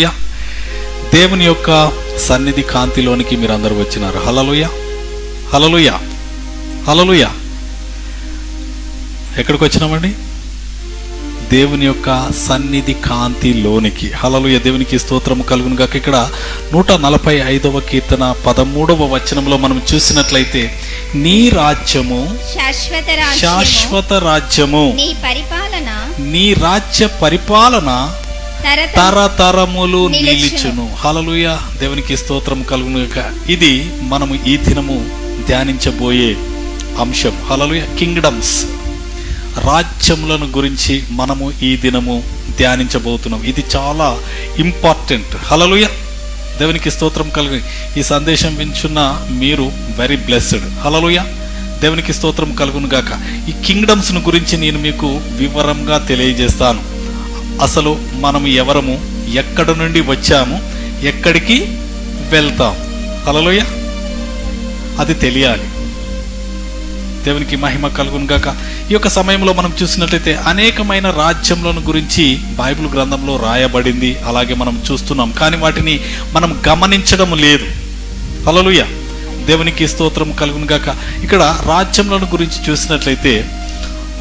Yeah, దేవుని యొక్క సన్నిధి కాంతిలోనికి మీరు అందరూ వచ్చినారు. హల్లెలూయా, హల్లెలూయా, హల్లెలూయా. ఎక్కడికి వచ్చినామండి? దేవుని యొక్క సన్నిధి కాంతిలోనికి. హల్లెలూయా, దేవునికి స్తోత్రము కలుగును గాక. ఇక్కడ 145వ కీర్తన 13వ వచనంలో మనం చూసినట్లయితే, నీ రాజ్యము శాశ్వత రాజ్యము, నీ రాజ్య పరిపాలన తరతరములు నిలిచును. హల్లెలూయా, దేవునికి స్తోత్రం కలుగును గాక. ఇది మనము ఈ దినము ధ్యానించబోయే అంశం. హల్లెలూయా, కింగ్డమ్స్, రాజ్యములను గురించి మనము ఈ దినము ధ్యానించబోతున్నాం. ఇది చాలా ఇంపార్టెంట్. హల్లెలూయా, దేవునికి స్తోత్రం కలుగు. ఈ సందేశం వింటున్న మీరు వెరీ బ్లెస్డ్. హల్లెలూయా, దేవునికి స్తోత్రం కలుగును గాక. ఈ కింగ్డమ్స్ను గురించి నేను మీకు వివరంగా తెలియజేస్తాను. అసలు మనము ఎవరము, ఎక్కడి నుండి వచ్చాము, ఎక్కడికి వెళ్తాం. హల్లెలూయా, అది తెలియాలి. దేవునికి మహిమ కలుగును గాక. ఈ యొక్క సమయంలో మనం చూసినట్లయితే అనేకమైన రాజ్యములను గురించి బైబిల్ గ్రంథంలో రాయబడింది, అలాగే మనం చూస్తున్నాం. కానీ వాటిని మనం గమనించడం లేదు. హల్లెలూయా, దేవునికి స్తోత్రం కలుగును గాక. ఇక్కడ రాజ్యములను గురించి చూసినట్లయితే,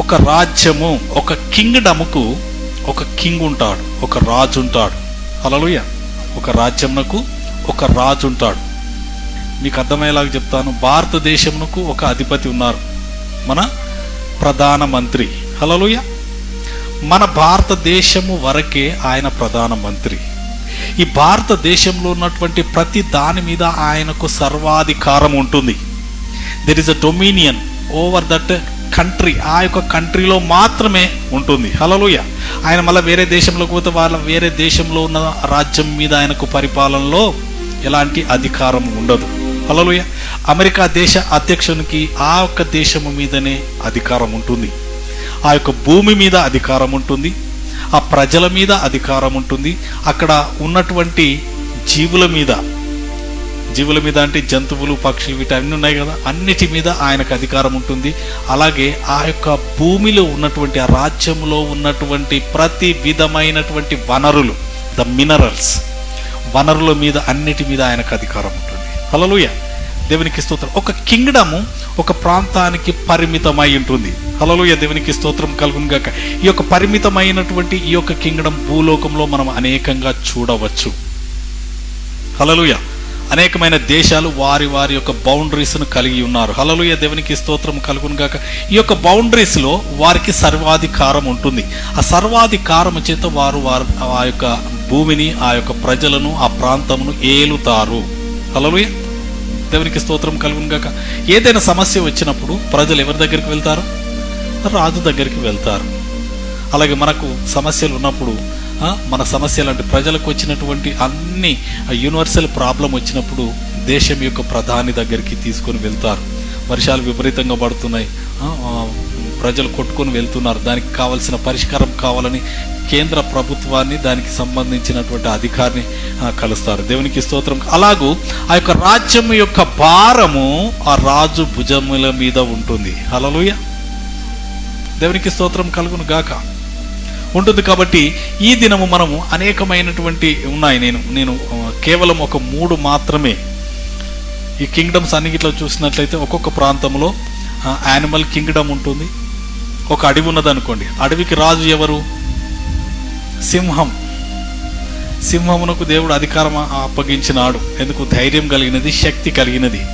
ఒక రాజ్యము, ఒక కింగ్డముకు ఒక కింగ్ ఉంటాడు, ఒక రాజు ఉంటాడు. హల్లెలూయా, ఒక రాజ్యమునకు ఒక రాజు ఉంటాడు. మీకు అర్థమయ్యేలాగా చెప్తాను. భారతదేశమునకు ఒక అధిపతి ఉన్నారు, మన ప్రధానమంత్రి. హల్లెలూయా, మన భారతదేశము వరకే ఆయన ప్రధానమంత్రి. ఈ భారతదేశంలో ఉన్నటువంటి ప్రతి దాని మీద ఆయనకు సర్వాధికారం ఉంటుంది. There is a dominion over that country. ఆ యొక్క కంట్రీలో మాత్రమే ఉంటుంది. హల్లెలూయా, ఆయన మళ్ళీ వేరే దేశంలోకి పోతే వాళ్ళ వేరే దేశంలో ఉన్న రాజ్యం మీద ఆయనకు పరిపాలనలో ఎలాంటి అధికారం ఉండదు. హల్లెలూయా, అమెరికా దేశ అధ్యక్షునికి ఆ యొక్క దేశము మీదనే అధికారం ఉంటుంది. ఆ యొక్క భూమి మీద అధికారం ఉంటుంది, ఆ ప్రజల మీద అధికారం ఉంటుంది, అక్కడ ఉన్నటువంటి జీవుల మీద అంటే జంతువులు, పక్షులు, వీటన్నీ ఉన్నాయి కదా, అన్నిటి మీద ఆయనకు అధికారం ఉంటుంది. అలాగే ఆ యొక్క భూమిలో ఉన్నటువంటి, ఆ రాజ్యంలో ఉన్నటువంటి ప్రతి విధమైనటువంటి వనరులు, ద మినరల్స్, వనరుల మీద అన్నిటి మీద ఆయనకు అధికారం ఉంటుంది. హల్లెలూయా, దేవునికి స్తోత్రం. ఒక కింగ్డము ఒక ప్రాంతానికి పరిమితమై ఉంటుంది. హల్లెలూయా, దేవునికి స్తోత్రం కలుగును గాక. ఈ యొక్క పరిమితమైనటువంటి ఈ యొక్క కింగ్డమ్ భూలోకంలో మనం అనేకంగా చూడవచ్చు. హల్లెలూయా, అనేకమైన దేశాలు వారి వారి యొక్క బౌండరీస్ను కలిగి ఉన్నారు. హల్లెలూయా, దేవునికి స్తోత్రం కలుగును గాక. ఈ యొక్క బౌండరీస్లో వారికి సర్వాధికారం ఉంటుంది. ఆ సర్వాధికారం చేత వారు ఆ యొక్క భూమిని, ఆ యొక్క ప్రజలను, ఆ ప్రాంతమును ఏలుతారు. హల్లెలూయా, దేవునికి స్తోత్రం కలుగును గాక. ఏదైనా సమస్య వచ్చినప్పుడు ప్రజలు ఎవరి దగ్గరికి వెళ్తారు? రాజు దగ్గరికి వెళ్తారు. అలాగే మనకు సమస్యలు ఉన్నప్పుడు, మన సమస్యలు అంటే ప్రజలకు వచ్చినటువంటి అన్ని యూనివర్సల్ ప్రాబ్లం వచ్చినప్పుడు దేశం యొక్క ప్రధాని దగ్గరికి తీసుకొని వెళ్తారు. వర్షాలు విపరీతంగా పడుతున్నాయి, ప్రజలు కొట్టుకొని వెళ్తున్నారు, దానికి కావలసిన పరిష్కారం కావాలని కేంద్ర ప్రభుత్వాన్ని, దానికి సంబంధించినటువంటి అధికారిని కలుస్తారు. దేవునికి స్తోత్రం. అలాగూ ఆ యొక్క రాజ్యం యొక్క భారము ఆ రాజు భుజముల మీద ఉంటుంది. హల్లెలూయా, దేవునికి స్తోత్రం కలుగును గాక. ఉంటుంది. కాబట్టి ఈ దినము మనము అనేకమైనటువంటి ఉన్నాయి. నేను కేవలం ఒక 3 మాత్రమే ఈ కింగ్డమ్స్ అన్నిట్లో చూసినట్లయితే, ఒక్కొక్క ప్రాంతంలో యానిమల్ కింగ్డమ్ ఉంటుంది. ఒక అడవి ఉన్నదనుకోండి, అడవికి రాజు ఎవరు? సింహం. సింహమునకు దేవుడు అధికారం అప్పగించినాడు. ఎందుకు? ధైర్యం కలిగినది, శక్తి కలిగినది.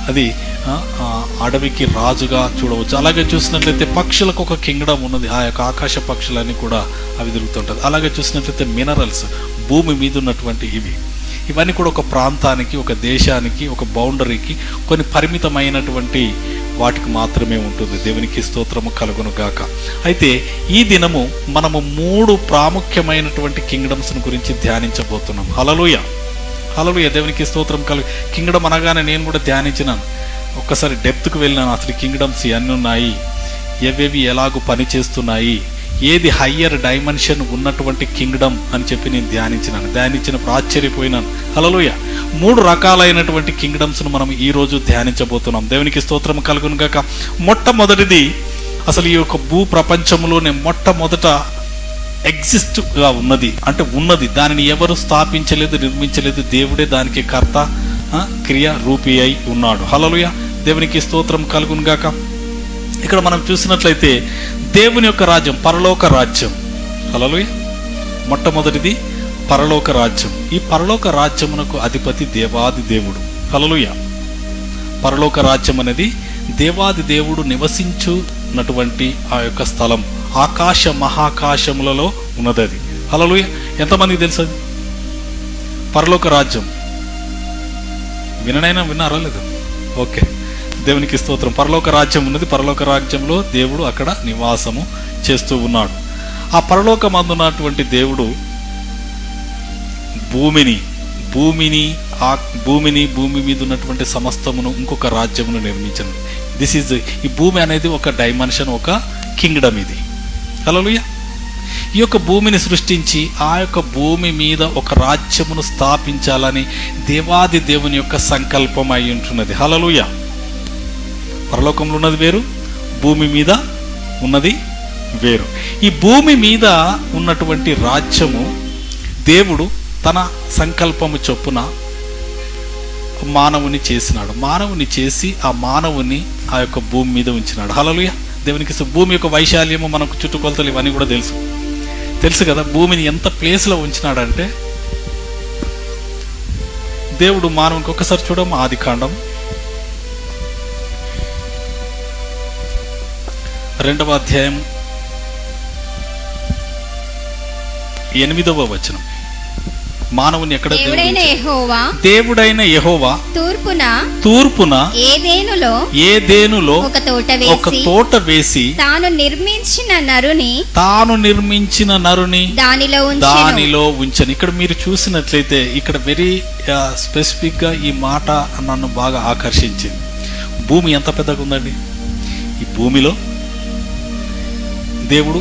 అది అడవికి రాజుగా చూడవచ్చు. అలాగే చూసినట్లయితే పక్షులకు ఒక కింగ్డమ్ ఉన్నది. ఆ యొక్క ఆకాశ పక్షులన్నీ కూడా అవి తిరుగుతుంటుంది. అలాగే చూసినట్లయితే మినరల్స్, భూమి మీద ఉన్నటువంటి ఇవన్నీ కూడా ఒక ప్రాంతానికి, ఒక దేశానికి, ఒక బౌండరీకి కొన్ని పరిమితమైనటువంటి వాటికి మాత్రమే ఉంటుంది. దేవునికి స్తోత్రము కలుగును గాక. అయితే ఈ దినము మనము 3 ప్రాముఖ్యమైనటువంటి కింగ్డమ్స్ గురించి ధ్యానించబోతున్నాం. హల్లెలూయా, హల్లెలూయా, దేవునికి స్తోత్రం కలుగు. కింగ్డమ్ అనగానే నేను కూడా ధ్యానించినాను. ఒక్కసారి డెప్త్కి వెళ్ళినాను. అసలు కింగ్డమ్స్ ఎన్ని ఉన్నాయి, ఏవేవి ఎలాగూ పనిచేస్తున్నాయి, ఏది హయ్యర్ డైమెన్షన్ ఉన్నటువంటి కింగ్డమ్ అని చెప్పి నేను ధ్యానించినప్పుడు ఆశ్చర్యపోయినాను. హల్లెలూయా, 3 రకాలైనటువంటి కింగ్డమ్స్ను మనం ఈరోజు ధ్యానించబోతున్నాం. దేవునికి స్తోత్రం కలుగును గాక. మొట్టమొదటిది, అసలు ఈ యొక్క భూ ప్రపంచంలోనే మొట్టమొదట ఎగ్జిస్ట్గా ఉన్నది, అంటే ఉన్నది, దానిని ఎవరు స్థాపించలేదు, నిర్మించలేదు, దేవుడే దానికి కర్త, క్రియ రూపి అయి ఉన్నాడు. హల్లెలూయా, దేవునికి స్తోత్రం కలుగును గాక. ఇక్కడ మనం చూసినట్లయితే దేవుని యొక్క రాజ్యం పరలోక రాజ్యం. హల్లెలూయా, మొట్టమొదటిది పరలోక రాజ్యం. ఈ పరలోక రాజ్యమునకు అధిపతి దేవాది దేవుడు. హల్లెలూయా, పరలోక రాజ్యం అనేది దేవాది దేవుడు నివసించున్నటువంటి ఆ యొక్క స్థలం. ఆకాశ మహాకాశములలో ఉన్నది అది. హల్లెలూయా, ఎంతమందికి తెలుసు అది పరలోక రాజ్యం? విన్నారా లేదు? ఓకే, దేవునికి స్తోత్రం. పరలోక రాజ్యం ఉన్నది. పరలోక రాజ్యంలో దేవుడు అక్కడ నివాసము చేస్తూ ఉన్నాడు. ఆ పరలోకమందున్నటువంటి దేవుడు భూమిని భూమి మీద ఉన్నటువంటి సమస్తమును ఇంకొక రాజ్యమును నిర్మించను. ఈ భూమి అనేది ఒక డైమెన్షన్, ఒక కింగ్డమ్ ఇది. హల్లెలూయా, ఈ యొక్క భూమిని సృష్టించి ఆ యొక్క భూమి మీద ఒక రాజ్యమును స్థాపించాలని దేవాది దేవుని యొక్క సంకల్పం అయి ఉంటున్నది. హల్లెలూయా, పరలోకంలో ఉన్నది వేరు, భూమి మీద ఉన్నది వేరు. ఈ భూమి మీద ఉన్నటువంటి రాజ్యము దేవుడు తన సంకల్పము చొప్పున మానవుని చేసినాడు. మానవుని చేసి ఆ మానవుని ఆ యొక్క భూమి మీద ఉంచినాడు. హల్లెలూయా, దేవునికి భూమి యొక్క వైశాల్యము, మనకు చుట్టుకొలతలు ఇవన్నీ కూడా తెలుసు కదా. భూమిని ఎంత ప్లేస్లో ఉంచినాడంటే దేవుడు మానవునికి, ఒక్కసారి చూడము ఆదికాండం 2వ అధ్యాయం 8వ వచనం. మానవుని ఎక్కడ? దేవుడైన యెహోవా తూర్పున ఏదెనులో ఒక తోట వేసి తాను నిర్మించిన నరుని దానిలో ఉంచను. ఇక్కడ మీరు చూసినట్లయితే ఇక్కడ వెరీ స్పెసిఫిక్ గా ఈ మాట నన్ను బాగా ఆకర్షించింది. భూమి ఎంత పెద్దగా ఉందండి. ఈ భూమిలో దేవుడు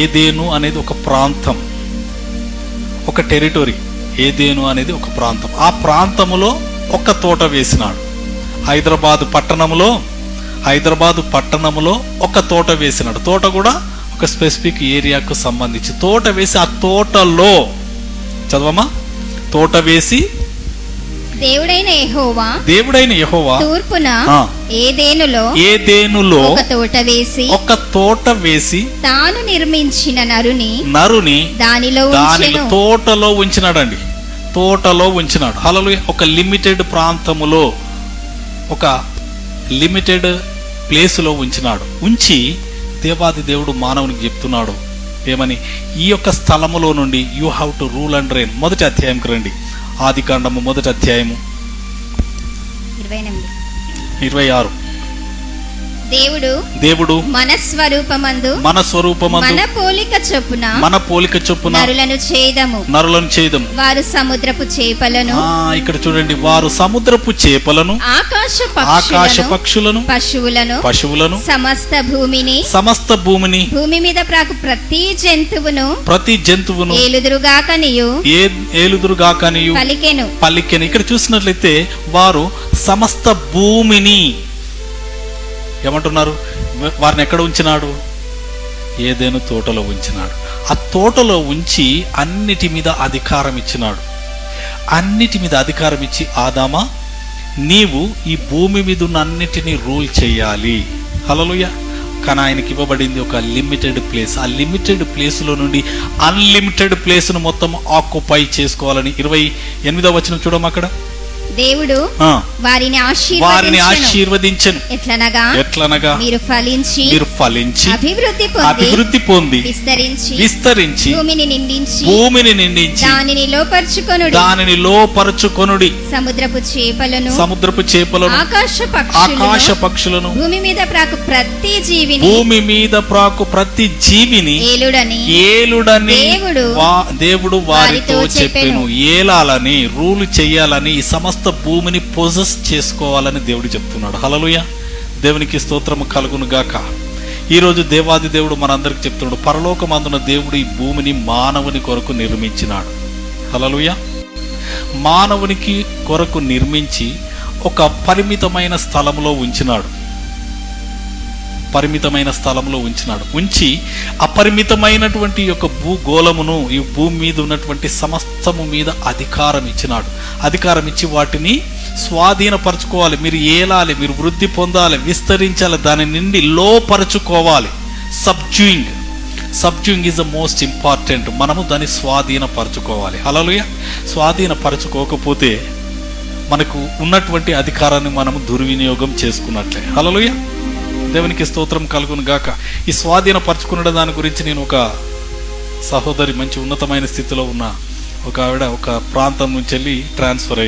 ఏదేను అనేది ఒక ప్రాంతం, ఒక టెరిటరీ. ఏదేను అనేది ఒక ప్రాంతం. ఆ ప్రాంతములో ఒక తోట వేసినాడు. హైదరాబాదు పట్టణములో ఒక తోట వేసినాడు. తోట కూడా ఒక స్పెసిఫిక్ ఏరియాకు సంబంధించి తోట వేసి, ఆ తోటలో చదవమా, తోట వేసి దేవుడైన యెహోవా తూర్పున ఏదెనులో ఒక తోట వేసి తాను నిర్మించిన నరుని దానిలో తోటలో ఉంచినాడండి. తోటలో ఉంచినాడు. హల్లెలూయా, ఒక లిమిటెడ్ ప్రాంతములో, ఒక లిమిటెడ్ ప్లేసులో ఉంచినాడు. ఉంచి దేవాది దేవుడు మానవునికి చెప్తున్నాడు ఏమని? ఈ యొక్క స్థలములో నుండి you have to rule and rain. మొదటి అధ్యాయంకి రండి. ఆదికాండము 1వ అధ్యాయము 26. దేవుడు మన స్వరూపమందు మన పోలిక చొప్పున నరులను చేదము. వారు సముద్రపు చేపలను, ఇక్కడ చూడండి, వారు సముద్రపు చేపలను, ఆకాశ పక్షులను, పశువులను, సమస్త భూమిని, భూమి మీద ప్రాకు ప్రతి జంతువును ఏలుదురుగాకనియు పలికెను. ఇక్కడ చూసినట్లయితే వారు సమస్త భూమిని ఏమంటున్నారు? వారిని ఎక్కడ ఉంచినాడు? ఏదైనా తోటలో ఉంచినాడు. ఆ తోటలో ఉంచి అన్నిటి మీద అధికారం ఇచ్చినాడు. అన్నిటి మీద అధికారం ఇచ్చి, ఆదామా నీవు ఈ భూమి మీద ఉన్న అన్నిటినీ రూల్ చేయాలి. హల్లెలూయా, కానీ ఆయనకి ఇవ్వబడింది ఒక లిమిటెడ్ ప్లేస్. ఆ లిమిటెడ్ ప్లేస్లో నుండి అన్లిమిటెడ్ ప్లేస్ను మొత్తం ఆక్యుపై చేసుకోవాలని 28వ వచనం చూడము. అక్కడ దేవుడు వారిని ఆశీర్వదించెను. ఎట్లనగా మీరు ఫలించి అభివృద్ధి పొంది విస్తరించి భూమిని నిండించి దానిని లోపరుచుకొనుడి. సముద్రపు చేపలను ఆకాశ పక్షులను భూమి మీద ప్రాకు ప్రతి జీవిని ఏలుడని దేవుడు వారితో చెప్పెను. ఏలాలని, రూల్ చేయాలని, ఈ సమస్త భూమిని పొజెస్ చేసుకోవాలని దేవుడు చెప్తున్నాడు. హల్లెలూయా, దేవునికి స్తోత్రము కలుగును గాక. ఈరోజు దేవాది దేవుడు మనందరికి చెప్తున్నాడు, పరలోకమందున దేవుడు ఈ భూమిని మానవుని కొరకు నిర్మించినాడు. హల్లెలూయా, మానవునికి కొరకు నిర్మించి ఒక పరిమితమైన స్థలంలో ఉంచినాడు. పరిమితమైన స్థలంలో ఉంచినాడు. ఉంచి అపరిమితమైనటువంటి యొక్క భూగోళమును, ఈ భూమి మీద ఉన్నటువంటి సమస్తము మీద అధికారం ఇచ్చినాడు. అధికారం ఇచ్చి వాటిని స్వాధీనపరచుకోవాలి, మీరు ఏలాలి, మీరు వృద్ధి పొందాలి, విస్తరించాలి, దాని నుండి లోపరచుకోవాలి. సబ్జ్యూయింగ్ ఈజ్ ద మోస్ట్ ఇంపార్టెంట్. మనము దాన్ని స్వాధీనపరచుకోవాలి. హల్లెలూయా. స్వాధీనపరచుకోకపోతే మనకు ఉన్నటువంటి అధికారాన్ని మనము దుర్వినియోగం చేసుకున్నట్లే. హల్లెలూయా. దేవునికి స్తోత్రం కలుగును గాక. ఈ స్వాధీనపరచుకున్న దాని గురించి నేను ఒక సహోదరి, మంచి ఉన్నతమైన స్థితిలో ఉన్న ఒక ఆవిడ ఒక ప్రాంతం నుంచి వెళ్ళి ట్రాన్స్ఫర్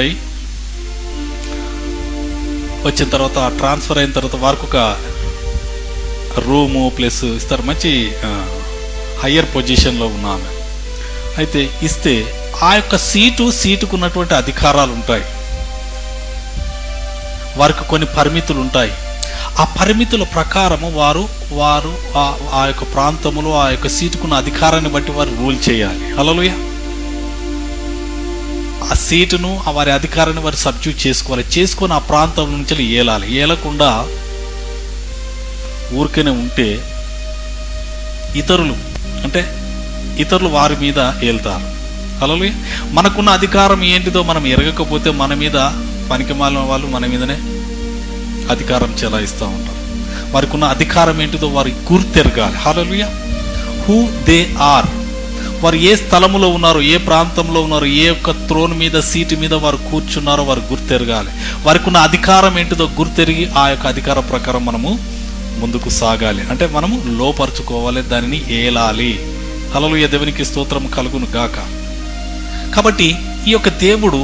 అయ్యి వచ్చిన తర్వాత, ట్రాన్స్ఫర్ అయిన తర్వాత వారికి ఒక రూము ప్లస్ ఇస్తారు. మంచి హయ్యర్ పొజిషన్లో ఉన్న ఆమె. అయితే ఇస్తే ఆ యొక్క సీటుకు ఉన్నటువంటి అధికారాలు ఉంటాయి, వారికి కొన్ని పరిమితులు ఉంటాయి. ఆ పరిమితుల ప్రకారము వారు ఆ యొక్క ప్రాంతంలో ఆ యొక్క సీటుకున్న అధికారాన్ని బట్టి వారు రూల్ చేయాలి. హల్లెలూయా. ఆ సీటును, వారి అధికారాన్ని వారు సబ్జ్యూట్ చేసుకొని ఆ ప్రాంతం నుంచి ఏలాలి. ఏలకుండా ఊరికనే ఉంటే ఇతరులు వారి మీద ఏల్తారు. హల్లెలూయా. మనకున్న అధికారం ఏంటిదో మనం ఎరగకపోతే మన మీద పనికిమాలిన వాళ్ళు మన మీదనే అధికారం చెలాయిస్తూ ఉంటారు. వారికి ఉన్న అధికారం ఏంటిదో వారి గుర్తెరగాలి. హల్లెలూయా. హూ దే ఆర్, వారు ఏ స్థలములో ఉన్నారో, ఏ ప్రాంతంలో ఉన్నారో, ఏ యొక్క త్రోన్ మీద, సీటు మీద వారు కూర్చున్నారో వారు గుర్తెరగాలి. వారికి ఉన్న అధికారం ఏంటిదో గుర్తెరిగి ఆ యొక్క అధికార ప్రకారం మనము ముందుకు సాగాలి. అంటే మనము లోపరుచుకోవాలి, దానిని ఏలాలి. హల్లెలూయా. దేవునికి స్తోత్రం కలుగును గాక. కాబట్టి ఈ యొక్క దేవుడు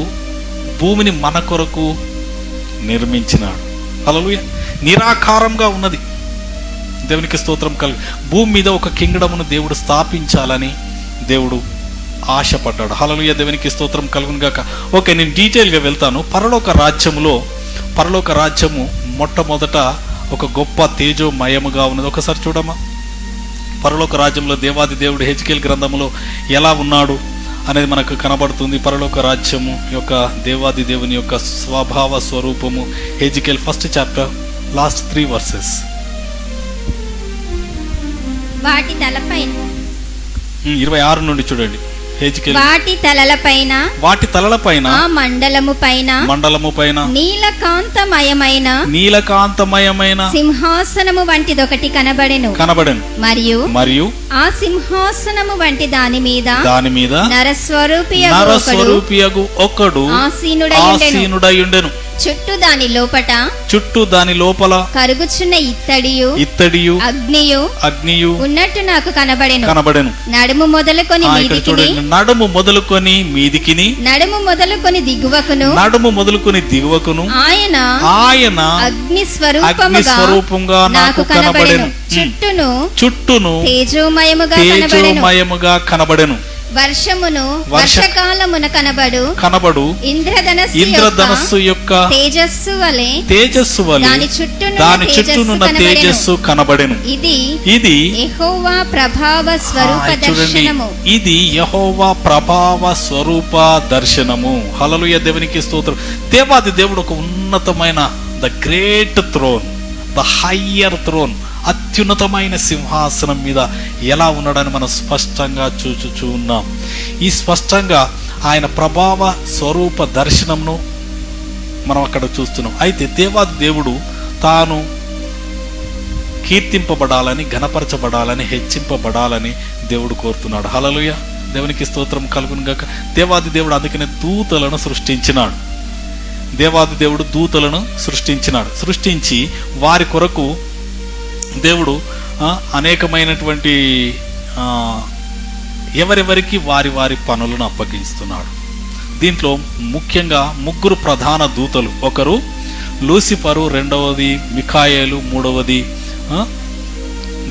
భూమిని మన కొరకు నిర్మించినాడు. హల్లెలూయా. నిరాకారంగా ఉన్నది. దేవునికి స్తోత్రం భూమి మీద ఒక కింగ్డమును దేవుడు స్థాపించాలని దేవుడు ఆశపడ్డాడు. హల్లెలూయా. దేవునికి స్తోత్రం కలుగును గాక. ఓకే, నేను డీటెయిల్గా వెళ్తాను. పరలోక రాజ్యము మొట్టమొదట ఒక గొప్ప తేజోమయముగా ఉన్నది. ఒకసారి చూడమ్మా. పరలోక రాజ్యంలో దేవాది దేవుడు హెజ్కేల్ గ్రంథంలో ఎలా ఉన్నాడు అనేది మనకు కనబడుతుంది. పరలోక రాజ్యము యొక్క దేవాది దేవుని యొక్క స్వభావ స్వరూపము హెజ్కేల్ 1st చాప్టర్ లాస్ట్ 3 వర్సెస్. వాటి తలపైన 26 నుండి చూడండి. హెజ్కేల్ వాటి తలలపైన ఆ మండలము పైన నీలకాంతమయమైన సింహాసనము వంటిదొకటి కనబడెను. మరియు ఆ సింహాసనము వంటి దాని మీద నరస్వరూపియగు ఒకడు ఆసీనుడయుండెను. చుట్టూ దాని లోపల కరుగుచున్న ఇత్తడియు అగ్నియు ఉన్నట్టు నాకు కనబడెను. నడుము మొదలుకొని మీదికిని నడుము మొదలుకొని దిగువకును ఆయన అగ్ని స్వరూపంగా నాకు కనబడెను. చుట్టూను తేజోమయముగా కనబడెను. వర్షకాలమున కనబడు ఇంద్రధనస్సు యొక్క తేజస్సు వలె దాని చుట్టూనున్న తేజస్సు కనబడెను. ఇది యెహోవా ప్రభావ స్వరూప దర్శనము. హల్లెలూయా. దేవునికి స్తోత్రం. దేవాది దేవుడు ఒక ఉన్నతమైన the great throne, the higher throne, అత్యున్నతమైన సింహాసనం మీద ఎలా ఉన్నాడని మనం స్పష్టంగా చూచుచూ ఉన్నాం. ఈ స్పష్టంగా ఆయన ప్రభావ స్వరూప దర్శనంను మనం అక్కడ చూస్తున్నాం. అయితే దేవాది దేవుడు తాను కీర్తింపబడాలని, ఘనపరచబడాలని, హెచ్చింపబడాలని దేవుడు కోరుతున్నాడు. హల్లెలూయా. దేవునికి స్తోత్రం కలుగును గాక. దేవాది దేవుడు అందుకనే దూతలను సృష్టించి వారి కొరకు దేవుడు అనేకమైనటువంటి ఎవరెవరికి వారి పనులను అప్పగిస్తున్నాడు. దీంట్లో ముఖ్యంగా 3 ప్రధాన దూతలు. ఒకరు లూసిఫరు, రెండవది మిఖాయేలు, మూడవది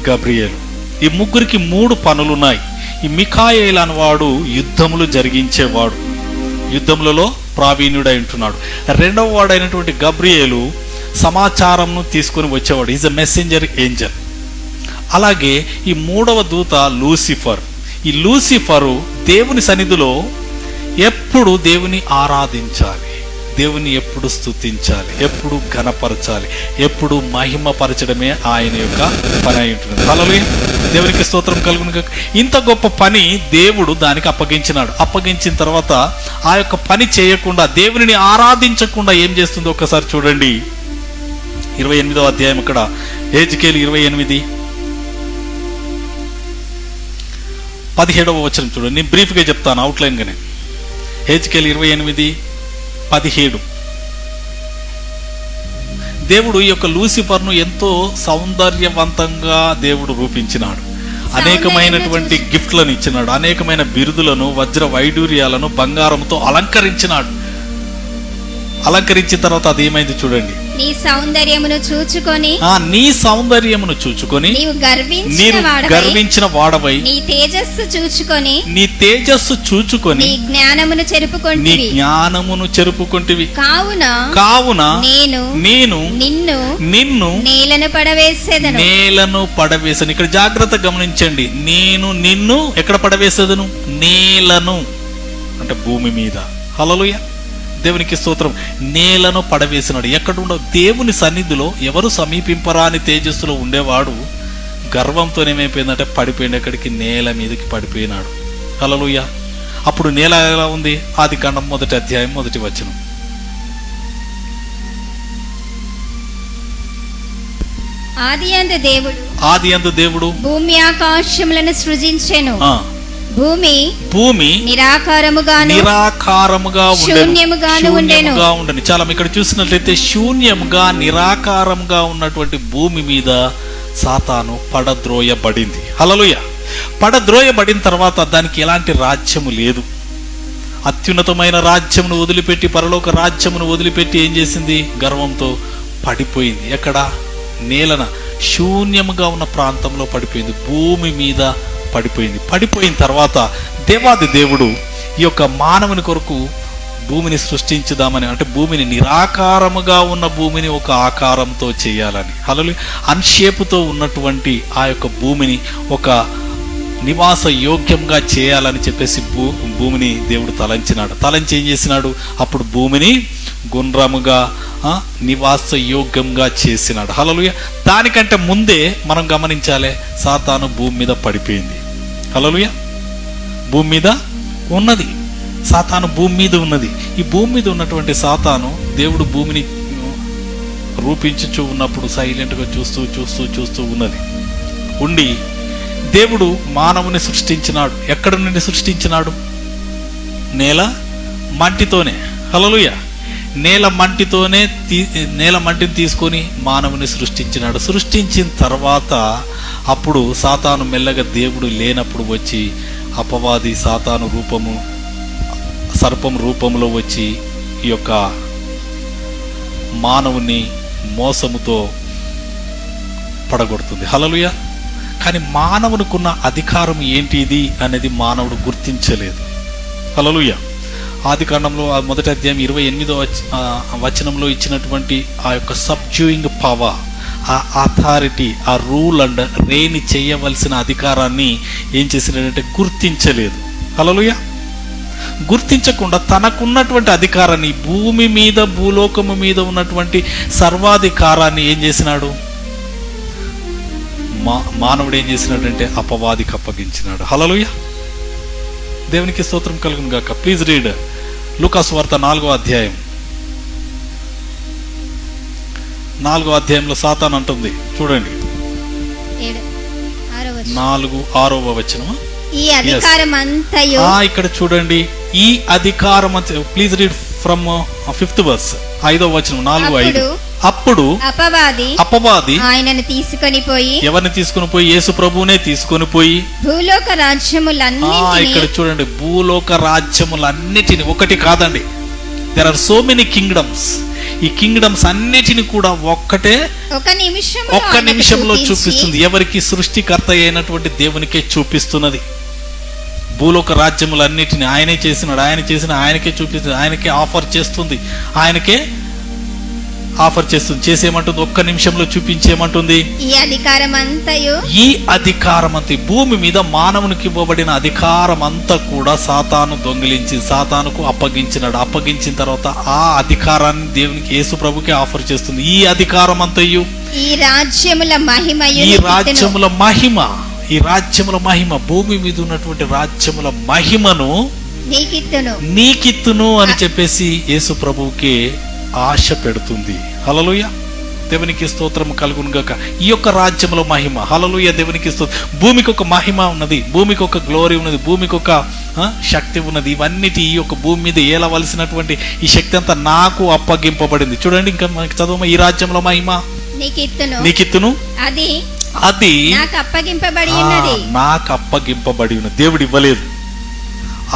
గబ్రియేలు. ఈ ముగ్గురికి 3 పనులున్నాయి. ఈ మిఖాయేలు అనేవాడు యుద్ధములు జరిగించేవాడు, యుద్ధములలో ప్రావీణ్యుడై ఉంటున్నాడు. రెండవ వాడైనటువంటి గబ్రియేలు సమాచారంను తీసుకొని వచ్చేవాడు. Is a messenger Angel. అలాగే ఈ 3వ దూత లూసిఫర్. ఈ లూసిఫరు దేవుని సన్నిధిలో ఎప్పుడు దేవుని ఆరాధించాలి, దేవుని ఎప్పుడు స్తుతించాలి, ఎప్పుడు ఘనపరచాలి, ఎప్పుడు మహిమపరచడమే ఆయన యొక్క పని అయి ఉంటుంది. హల్లెలూయా, దేవునికి స్తోత్రం కలుగును గాక. ఇంత గొప్ప పని దేవుడు దానికి అప్పగించినాడు. అప్పగించిన తర్వాత ఆ యొక్క పని చేయకుండా, దేవునిని ఆరాధించకుండా ఏం చేస్తుందో ఒక్కసారి చూడండి. 28వ అధ్యాయం, ఇక్కడ హెజ్కేలు 28:17 వచనం చూడండి. నేను బ్రీఫ్గా చెప్తాను, అవుట్లైన్గానే. హెజ్కేలు 28:17. దేవుడు ఈ యొక్క లూసిఫర్ను ఎంతో సౌందర్యవంతంగా దేవుడు రూపించినాడు. అనేకమైనటువంటి గిఫ్ట్లను ఇచ్చినాడు, అనేకమైన బిరుదులను, వజ్ర వైడూర్యాలను, బంగారంతో అలంకరించినాడు. అలంకరించిన తర్వాత అది ఏమైంది చూడండి. నీ సౌందర్యమును చూచుకొని, నీ సౌందర్యమును చూచుకొని నీవు గర్వించిన వాడవై, నీ తేజస్సు చూచుకొని, నీ తేజస్సు చూచుకొని నీ జ్ఞానమును చెరుపుకొంటివి. కావున నేను నిన్ను నేలను పడవేసను. ఇక్కడ జాగ్రత్త గమనించండి. నేను నిన్ను ఎక్కడ పడవేసేదను? నేలను అంటే భూమి మీద. హల్లెలూయా, దేవునికి స్తోత్రం. నేలను పడవేసినాడు. ఎక్కడుండవు దేవుని సన్నిధిలో ఎవరు సమీపింపరాని తేజస్సులో ఉండేవాడు గర్వంతోనేమైపోయిందంటే పడిపోయింది. ఎక్కడికి? నేల మీదకి పడిపోయినాడు. హల్లెలూయా. అప్పుడు నేల ఎలా ఉంది? ఆదికాండం 1వ అధ్యాయం 1వ వచనం. ఆదియందు దేవుడు భూమి ఆకాశములను సృజించెను. భూమి నిరాకారముగా ఉండెను. చాలా ఇక్కడ చూసినట్లయితే శూన్యముగా, నిరాకారముగా ఉన్నటువంటి భూమి మీద సాతాను పడద్రోయబడింది. హల్లెలూయా. పడద్రోయబడిన తర్వాత దానికి ఎలాంటి రాజ్యము లేదు. అత్యున్నతమైన రాజ్యమును వదిలిపెట్టి, పరలోక రాజ్యమును వదిలిపెట్టి ఏం చేసింది? గర్వంతో పడిపోయింది. ఎక్కడ? నేలన శూన్యముగా ఉన్న ప్రాంతంలో పడిపోయింది. భూమి మీద పడిపోయింది. పడిపోయిన తర్వాత దేవాది దేవుడు ఈ యొక్క మానవుని కొరకు భూమిని సృష్టించుదామని, అంటే భూమిని నిరాకారముగా ఉన్న భూమిని ఒక ఆకారంతో చేయాలని, హల్లెలూయా, అన్షేపుతో ఉన్నటువంటి ఆ యొక్క భూమిని ఒక నివాస యోగ్యంగా చేయాలని చెప్పేసి భూమిని దేవుడు తలంచినాడు. తలంచి ఏం చేసినాడు? అప్పుడు భూమిని గుండ్రముగా నివాస యోగ్యంగా చేసినాడు. హల్లెలూయా. దానికంటే ముందే మనం గమనించాలి, సాతాను భూమి మీద పడిపోయింది. హల్లెలూయా. భూమి మీద ఉన్నది, సాతాను భూమి మీద ఉన్నది. ఈ భూమి మీద ఉన్నటువంటి సాతాను దేవుడు భూమిని రూపించుచూ ఉన్నప్పుడు సైలెంట్గా చూస్తూ ఉన్నది. ఉండి దేవుడు మానవుని సృష్టించినాడు. ఎక్కడ నుండి సృష్టించినాడు? నేల మంటితోనే. హల్లెలూయా. నేల మంటిని తీసుకొని మానవుని సృష్టించినాడు. సృష్టించిన తర్వాత అప్పుడు సాతాను మెల్లగా దేవుడు లేనప్పుడు వచ్చి, అపవాది సాతాను రూపము, సర్పం రూపంలో వచ్చి ఈ యొక్క మానవుని మోసముతో పడగొడుతుంది. హల్లెలూయా. కానీ మానవునికున్న అధికారం ఏంటిది అనేది మానవుడు గుర్తించలేదు. హల్లెలూయా. ఆదికాండంలో 1వ అధ్యాయం 28వ వచనంలో ఇచ్చినటువంటి ఆ యొక్క సబ్జ్యూయింగ్ పవర్, ఆ అథారిటీ, ఆ రూల్ అండ్ రెయిన్ చేయవలసిన అధికారాన్ని ఏం చేసినాడంటే గుర్తించలేదు. హల్లెలూయా. గుర్తించకుండా తనకున్నటువంటి అధికారాన్ని, భూమి మీద, భూలోకము మీద ఉన్నటువంటి సర్వాధికారాన్ని ఏం చేసినాడు? మానవుడు ఏం చేసినాడంటే అపవాదికి అప్పగించినాడు. హల్లెలూయా. దేవునికి స్తోత్రం కలుగును గాక. ప్లీజ్ రీడ్ లూకాసు వార్త 4వ అధ్యాయం. 4వ అధ్యాయంలో సాతాను అంటుంది చూడండి, 4-6వ వచనం. ఈ అధికారం అంతయు, ఇక్కడ చూడండి, ఈ అధికారం అంత. Please read from 5th verse, 5వ వచనం, 4-5. అప్పుడు అపవాది ఆయనను తీసుకొని పోయి, ఎవరిని తీసుకొని పోయి? యేసు ప్రభువునే తీసుకొని పోయి భూలోక రాజ్యములన్నిటిని, ఇక్కడ చూడండి, భూలోక రాజ్యములన్నిటిని, ఒకటి కాదండి, there are so many kingdoms. ఈ కింగ్డమ్స్ అన్నిటిని కూడా ఒక్క నిమిషంలో చూపిస్తుంది. ఎవరికి? సృష్టికర్త అయినటువంటి దేవునికే చూపిస్తున్నది. భూలోక రాజ్యములన్నిటిని ఆయనే చేసినాడు. ఆయనకే చూపిస్తుంది, ఆయనకే ఆఫర్ చేస్తుంది, ఆయనకే ఆఫర్ చేస్తుంది, చేసేయమంటుంది, ఒక్క నిమిషంలో చూపించేయమంటుంది. ఈ అధికారం అంతయు, ఈ అధికారం అంతా, భూమి మీద మానవునికి ఇవ్వబడిన అధికారం అంతా కూడా సాతాను దొంగిలించి సాతానుకు అప్పగించినాడు. అప్పగించిన తర్వాత ఆ అధికారాన్ని దేవునికి, యేసు ప్రభుకి ఆఫర్ చేస్తుంది. ఈ అధికారం అంతయు, ఈ రాజ్యముల మహిమయు, ఈ రాజ్యముల మహిమ, ఈ రాజ్యముల మహిమ, భూమి మీద ఉన్నటువంటి రాజ్యముల మహిమను నీకిత్తును అని చెప్పేసి యేసు ప్రభువుకి ఆశ పెడుతుంది. హల్లెలూయా, దేవునికి స్తోత్రం కలుగును గాక. ఈ యొక్క రాజ్యముల మహిమ, హల్లెలూయా, దేవునికి స్తోత్రం. భూమికి ఒక మహిమ ఉన్నది, భూమికి ఒక గ్లోరీ ఉన్నది, భూమికి ఒక శక్తి ఉన్నది. ఇవన్నిటి ఈ యొక్క భూమి మీద ఏలవలసినటువంటి ఈ శక్తి అంతా నాకు అప్పగింపబడింది. చూడండి, ఇంకా మనకి చదువు, ఈ రాజ్యముల మహిమ నీకిత్తును, అది నాకు అప్పగింపబడి ఉన్నది. నాకు అప్పగింపబడి ఉన్నది. దేవుడు ఇవ్వలేదు,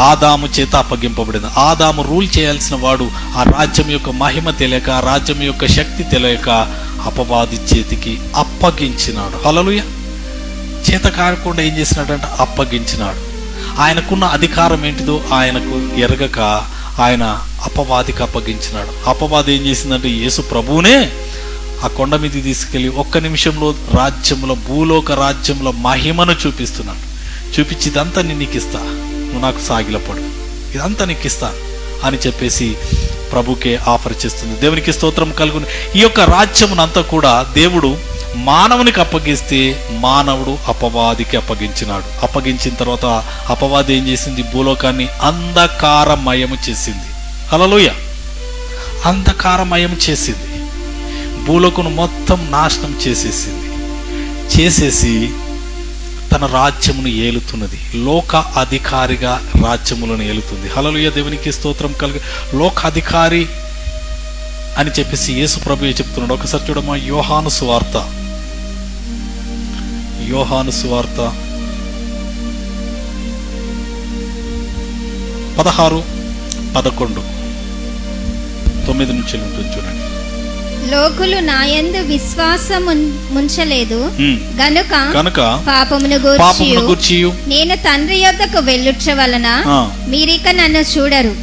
ఆదాము చేత అప్పగింపబడింది. ఆదాము రూల్ చేయాల్సిన వాడు ఆ రాజ్యం యొక్క మహిమ తెలియక, ఆ రాజ్యం యొక్క శక్తి తెలియక అపవాది చేతికి అప్పగించినాడు. హల్లెలూయా, చేత కాకుండా ఏం చేసినాడంటే అప్పగించినాడు. ఆయనకున్న అధికారం ఏంటిదో ఆయనకు ఎరగక ఆయన అపవాదికి అప్పగించినాడు. అపవాది ఏం చేసిందంటే యేసు ప్రభువునే ఆ కొండ మీదకి తీసుకెళ్ళి ఒక్క నిమిషంలో రాజ్యముల, భూలోక రాజ్యముల మహిమను చూపిస్తున్నాడు. చూపించి ఇదంతా నేను నీకు ఇస్తా, నువ్వు నాకు సాగిలపడు, ఇదంతా నీకు ఇస్తా అని చెప్పేసి ప్రభుకే ఆఫర్ చేస్తుంది. దేవునికి స్తోత్రం కలుగును. ఈ యొక్క రాజ్యమునంతా కూడా దేవుడు మానవునికి అప్పగిస్తే మానవుడు అపవాదికి అప్పగించినాడు. అప్పగించిన తర్వాత అపవాది ఏం చేసింది? భూలోకాన్ని అంధకారమయము చేసింది. హల్లెలూయా, అంధకారమయం చేసింది. భూలోకను మొత్తం నాశనం చేసేసి తన రాజ్యమును ఏలుతున్నది. లోక అధికారిగా రాజ్యములను ఏలుతుంది. హల్లెలూయా, దేవునికి స్తోత్రం కలుగు. లోకాధికారి అని చెప్పేసి యేసు ప్రభువే చెప్తున్నాడు. ఒకసారి చూడమ్మా, యోహాను సువార్త 16:11 9 నుంచి ఉంటుంది చూడండి. లోకులు నాయందు విశ్వాసం ముంచలేదు గనుక పాపమును గూర్చియు నేను తండ్రి యొద్దకు వెళ్ళుట వలన మీరిక నన్ను చూడరు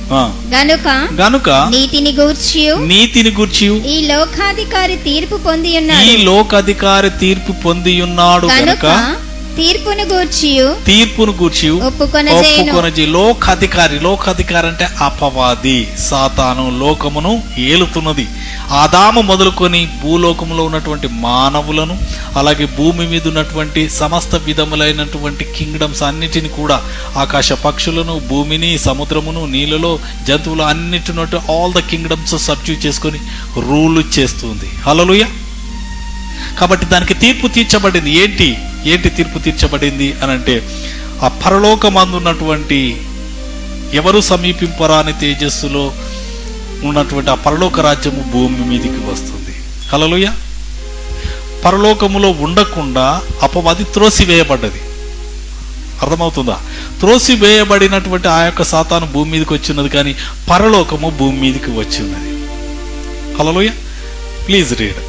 గనుక నీతిని గూర్చియు ఈ లోకాధికారి తీర్పు పొంది ఉన్నాడు గనుక తీర్పును గూర్చియు ఒప్పుకొనజేయును. లోకాధికారి అంటే అపవాది, సాతాను లోకమును ఏలుతున్నది. ఆదాము మొదలుకొని భూలోకములో ఉన్నటువంటి మానవులను, అలాగే భూమి మీద ఉన్నటువంటి సమస్త విధములైనటువంటి కింగ్డమ్స్ అన్నిటిని కూడా, ఆకాశ పక్షులను, భూమిని, సముద్రమును, నీళ్ళలో జంతువులు అన్నిటినట్టు ఆల్ ద కింగ్డమ్స్ సబ్డ్యూ చేసుకొని రూల్ చేస్తుంది. హల్లెలూయా. కాబట్టి దానికి తీర్పు తీర్చబడింది. ఏంటి తీర్పు తీర్చబడింది అని అంటే, ఆ పరలోకమందున్నటువంటి ఎవరు సమీపింపరాని తేజస్సులో ఉన్నటువంటి ఆ పరలోక రాజ్యము భూమి మీదకి వస్తుంది. హల్లెలూయా. పరలోకములో ఉండకుండా అపవాది త్రోసివేయబడ్డది. అర్థమవుతుందా? త్రోసివేయబడినటువంటి ఆ యొక్క సాతాను భూమి మీదకి వచ్చిన్నది, కానీ పరలోకము భూమి మీదకి వచ్చిన్నది. హల్లెలూయా. ప్లీజ్ రీడ్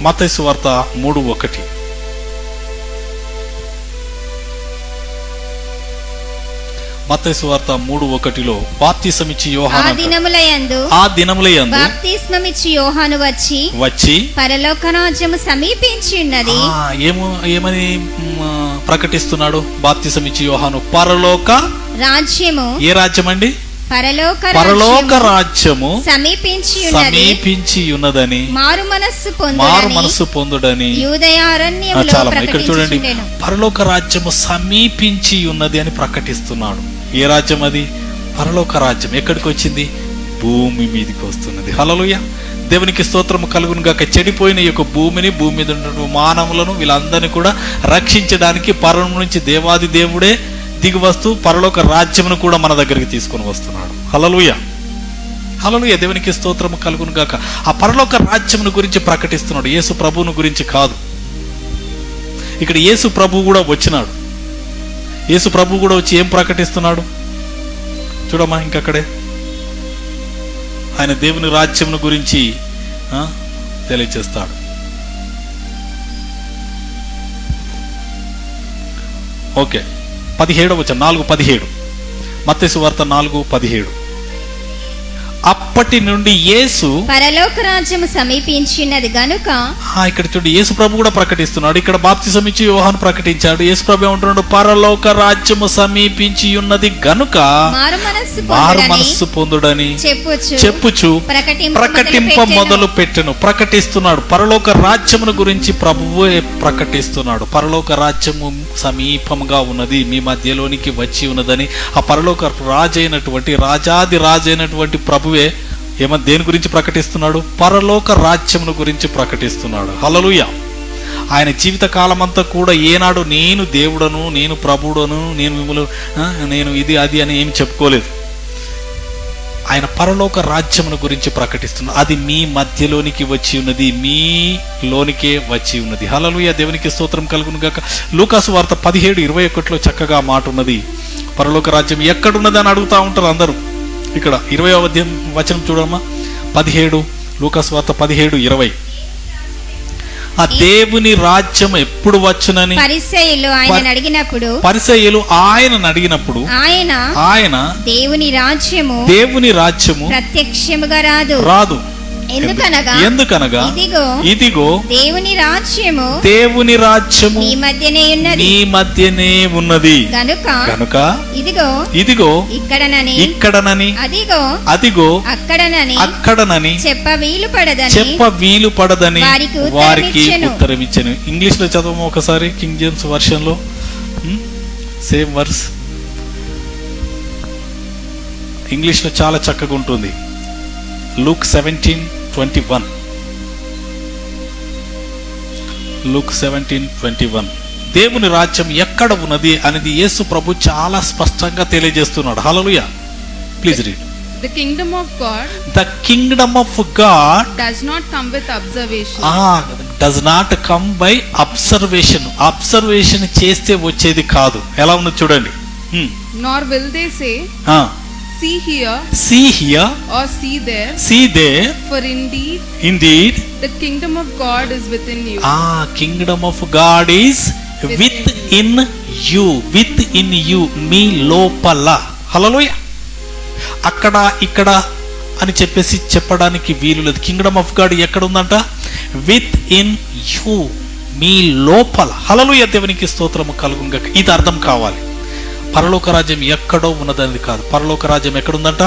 మత్తయి సువార్త 3:1. మత్తయి సువార్త 3:1లో బాప్తిసమిచ్చి యోహాను, ఆ దినములయందు బాప్తిస్మమిచ్చి యోహాను వచ్చి పరలోక రాజ్యము సమీపించి ఉన్నది. ఏమని ప్రకటిస్తున్నాడు? బాప్తిసమిచ్చి యోహాను పరలోక రాజ్యము. ఏ రాజ్యం అండి? పరలోక రాజ్యము సమీపించి ఉన్నదని, మారు మనస్సు పొందుడని. చాలా ఇక్కడ చూడండి, పరలోక రాజ్యము సమీపించి ఉన్నది అని ప్రకటిస్తున్నాడు. ఏ రాజ్యం అది? పరలోక రాజ్యం. ఎక్కడికి వచ్చింది? భూమి మీదకి వస్తున్నది. హల్లెలూయా, దేవునికి స్తోత్రము కలుగును గాక. చెడిపోయిన యొక్క భూమిని, భూమి మీద ఉన్న మానవులను, వీళ్ళందరినీ కూడా రక్షించడానికి పరలోకం నుంచి దేవాది దేవుడే దిగి వస్తూ పరలోక రాజ్యమును కూడా మన దగ్గరికి తీసుకొని వస్తున్నాడు. హల్లెలూయా, హల్లెలూయా, దేవునికి స్తోత్రము కలుగును గాక. ఆ పరలోక రాజ్యమును గురించి ప్రకటిస్తున్నాడు, యేసు ప్రభువును గురించి కాదు. ఇక్కడ యేసు ప్రభు కూడా వచ్చినాడు. యేసు ప్రభు కూడా వచ్చి ఏం ప్రకటిస్తున్నాడు చూడమ్మా. ఇంకక్కడే ఆయన దేవుని రాజ్యమును గురించి తెలియచేస్తాడు. ఓకే, 17వ వచనం, 4:17. మత్తయి సువార్త 4:17. అప్పటి నుండి యేసు పరలోక రాజ్యము సమీపించినది గనుక. ఇక్కడ చూడు, యేసు ప్రభు కూడా ప్రకటిస్తున్నాడు. ఇక్కడ బాప్తిసం ఇచ్చి యోహాను ప్రకటించాడు. యేసు ప్రభు ఏమంటున్నాడు? పరలోక రాజ్యము సమీపించి ఉన్నది గనుక మారు మనస్సు పొందుడని చెప్పుచు ప్రకటింప మొదలు పెట్టెను. ప్రకటిస్తున్నాడు. పరలోక రాజ్యమును గురించి ప్రభువే ప్రకటిస్తున్నాడు. పరలోక రాజ్యము సమీపంగా ఉన్నది, మీ మధ్యలోనికి వచ్చి ఉన్నదని. ఆ పరలోక రాజు అయినటువంటి రాజాది రాజు అయినటువంటి ప్రభువే దేని గురించి ప్రకటిస్తున్నాడు? పరలోక రాజ్యమును గురించి ప్రకటిస్తున్నాడు. హల్లెలూయా. ఆయన జీవిత కాలమంతా కూడా ఏనాడు నేను దేవుడను, నేను ప్రభుడను, నేను మిమ్మల్ని నేను ఇది అది అని ఏమి చెప్పుకోలేదు. ఆయన పరలోక రాజ్యమును గురించి ప్రకటిస్తున్నాడు. అది మీ మధ్యలోనికి వచ్చి ఉన్నది, మీలోనికే వచ్చి ఉన్నది. హల్లెలూయా. దేవునికి స్తోత్రం కలుగును గాక. లూకాసు వార్త 17:21 చక్కగా మాట ఉన్నది. పరలోక రాజ్యం ఎక్కడున్నది అని అడుగుతా ఉంటారు అందరూ. ఇక్కడ 20వ అధ్యాయం వచనం చూడమ్మా. 17 లూకాసు వార్త 17:20. ఆ దేవుని రాజ్యం ఎప్పుడు వచ్చునని పరిసయ్యులు ఆయనను అడిగినప్పుడు ఆయన దేవుని రాజ్యము ప్రత్యక్షముగా రాదు. ఎందుకనగా ఇదిగో దేవుని రాజ్యము మీ మధ్యనే ఉన్నది కనుక ఇదిగో ఇక్కడనని అదిగో అక్కడనని చెప్ప వీలు పడదని వారికి ఉత్తరం ఇచ్చాను. ఇంగ్లీష్ లో చదవము ఒకసారి, కింగ్ జేమ్స్ వర్షన్ లో సేమ్ వర్స్. ఇంగ్లీష్ లో చాలా చక్కగా ఉంటుంది. Luke 17:21. Luke 17:21. దేవుని రాజ్యం ఎక్కడ ఉన్నది అనేది యేసు ప్రభు చాలా స్పష్టంగా తెలియజేస్తున్నాడు. Hallelujah. Please read. The kingdom of God does not come with observation. Does not come by observation. Observation చేస్తే వచ్చేది కాదు. ఎలా ఉందో చూడండి. Nor will they say see here or see there for indeed the kingdom of God is within you. Kingdom of God is within you. మీ లోపల. హల్లెలూయా. అక్కడ ఇక్కడ అని చెప్పడానికి వీలు లేదు. కింగ్డమ్ ఆఫ్ గాడ్ ఎక్కడ ఉందంట? విత్ ఇన్ యూ, మీ లోపల. హల్లెలూయా. దేవునికి స్తోత్రము కలుగును గాక. ఇది అర్థం కావాలి. పరలోక రాజ్యం ఎక్కడో ఉన్నదని కాదు. పరలోక రాజ్యం ఎక్కడుందంట?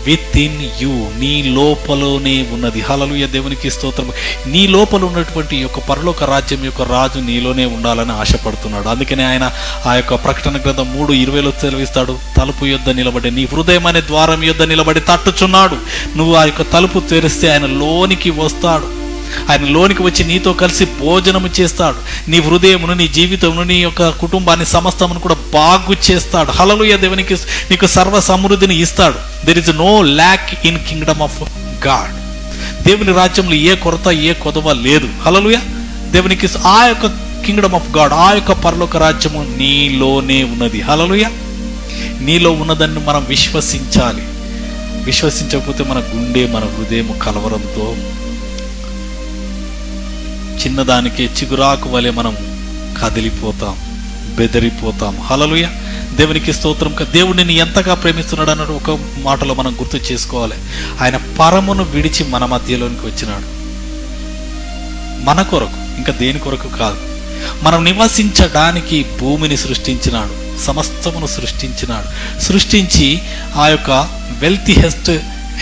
విత్ ఇన్ యూ, నీ లోపలనే ఉన్నది. హల్లెలూయా. దేవునికి స్తోత్రము. నీ లోపల ఉన్నటువంటి యొక్క పరలోక రాజ్యం యొక్క రాజు నీలోనే ఉండాలని ఆశపడుతున్నాడు. అందుకనే ఆయన ఆ యొక్క ప్రకటన గ్రంథం 3:20 సెలవిస్తాడు. తలుపు యొద్ద నిలబడి, నీ హృదయం అనే ద్వారం యొద్ద నిలబడి తట్టుచున్నాడు. నువ్వు ఆ యొక్క తలుపు తెరిస్తే ఆయన లోనికి వస్తాడు. ఆయన లోనికి వచ్చి నీతో కలిసి భోజనము చేస్తాడు. నీ హృదయమును, నీ జీవితమును, నీ యొక్క కుటుంబాన్ని సమస్తమును కూడా బాగు చేస్తాడు. హల్లెలూయా. దేవునికి నీకు సర్వ సమృద్ధిని ఇస్తాడు. There is no lack in kingdom of God. దేవుని రాజ్యంలో ఏ కొరత, ఏ కొదవ లేదు. హల్లెలూయా. దేవునికి ఆ యొక్క కింగ్డమ్ ఆఫ్ గాడ్, ఆ యొక్క పరలోక రాజ్యము నీలోనే ఉన్నది. హల్లెలూయా. నీలో ఉన్నదాన్ని మనం విశ్వసించాలి. విశ్వసించకపోతే మన గుండె, మన హృదయం కలవరంతో చిన్నదానికే చిగురాకు వలె మనం కదిలిపోతాం, బెదిరిపోతాం. హల్లెలూయా. దేవునికి స్తోత్రం. దేవుడిని ఎంతగా ప్రేమిస్తున్నాడు అన్నట్టు ఒక మాటలో మనం గుర్తు చేసుకోవాలి. ఆయన పరమును విడిచి మన మధ్యలోనికి వచ్చినాడు మన కొరకు, ఇంకా దేని కొరకు కాదు. మనం నివసించడానికి భూమిని సృష్టించినాడు, సమస్తమును సృష్టించినాడు. సృష్టించి ఆ యొక్క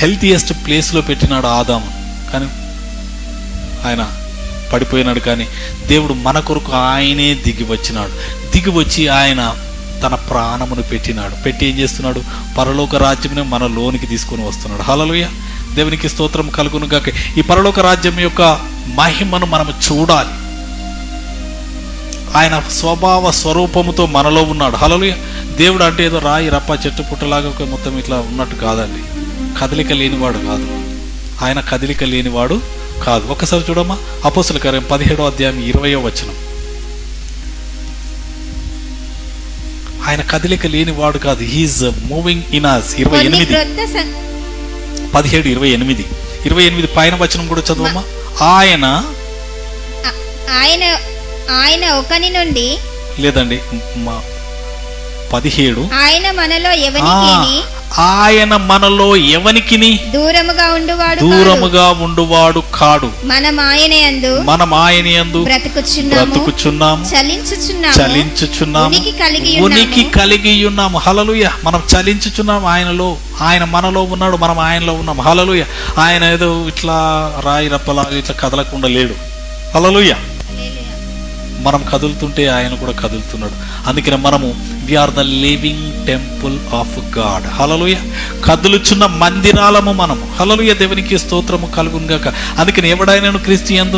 హెల్తియెస్ట్ ప్లేస్లో పెట్టినాడు ఆదాము. కానీ ఆయన పడిపోయినాడు. కానీ దేవుడు మన కొరకు ఆయనే దిగి వచ్చినాడు. దిగి వచ్చి ఆయన తన ప్రాణమును పెట్టినాడు. పెట్టి ఏం చేస్తున్నాడు? పరలోక రాజ్యమునే మన లోనికి తీసుకొని వస్తున్నాడు. హల్లెలూయా. దేవునికి స్తోత్రం కలుగును గాక. ఈ పరలోక రాజ్యం యొక్క మహిమను మనము చూడాలి. ఆయన స్వభావ స్వరూపముతో మనలో ఉన్నాడు. హల్లెలూయా. దేవుడు అంటే ఏదో రాయి రప్ప చెట్టు పుట్టలాగా మొత్తం ఇట్లా ఉన్నట్టు కాదండి. కదలిక లేనివాడు కాదు. ఆయన కదలిక లేనివాడు కాదు. ఒకసారి చూడమ్మా, అపోస్తలుల కార్యం 17వ అధ్యాయం 20వ వచనం. ఆయన కదలిక లేనివాడు కాదు. He's moving in us. 17:28 పైన వచనం కూడా చదవమ్మా. ఆయన ఒకని నుండి లేదండి 17 ఆయన మనలో ఎవనికేని ఆయన మనలో ఎవనికిని దూరముగా ఉండువాడు కాడు. మనం ఆయన యందు బ్రతుకుచున్నాము, చలించుచున్నాము, ఉనికి కలిగి ఉన్నాము. హల్లెలూయా. మనం చలించుచున్నాము ఆయనలో, ఆయన మనలో ఉన్నాడు, మనం ఆయనలో ఉన్నాము. హల్లెలూయా. ఆయన ఏదో ఇట్లా రాయి రప్పలాగా ఇట్లా కదలకుండా లేడు. హల్లెలూయా. మనం కదులుతుంటే ఆయన కూడా కదులుతున్నాడు. అందుకనే మనము we are the living temple of God. Hallelujah. కదులుచున్న మందిరాలము మనము. హల్లెలూయా. దేవునికి స్తోత్రము కలుగును గాక. అందుకని ఎవడైనా క్రీస్తు యందు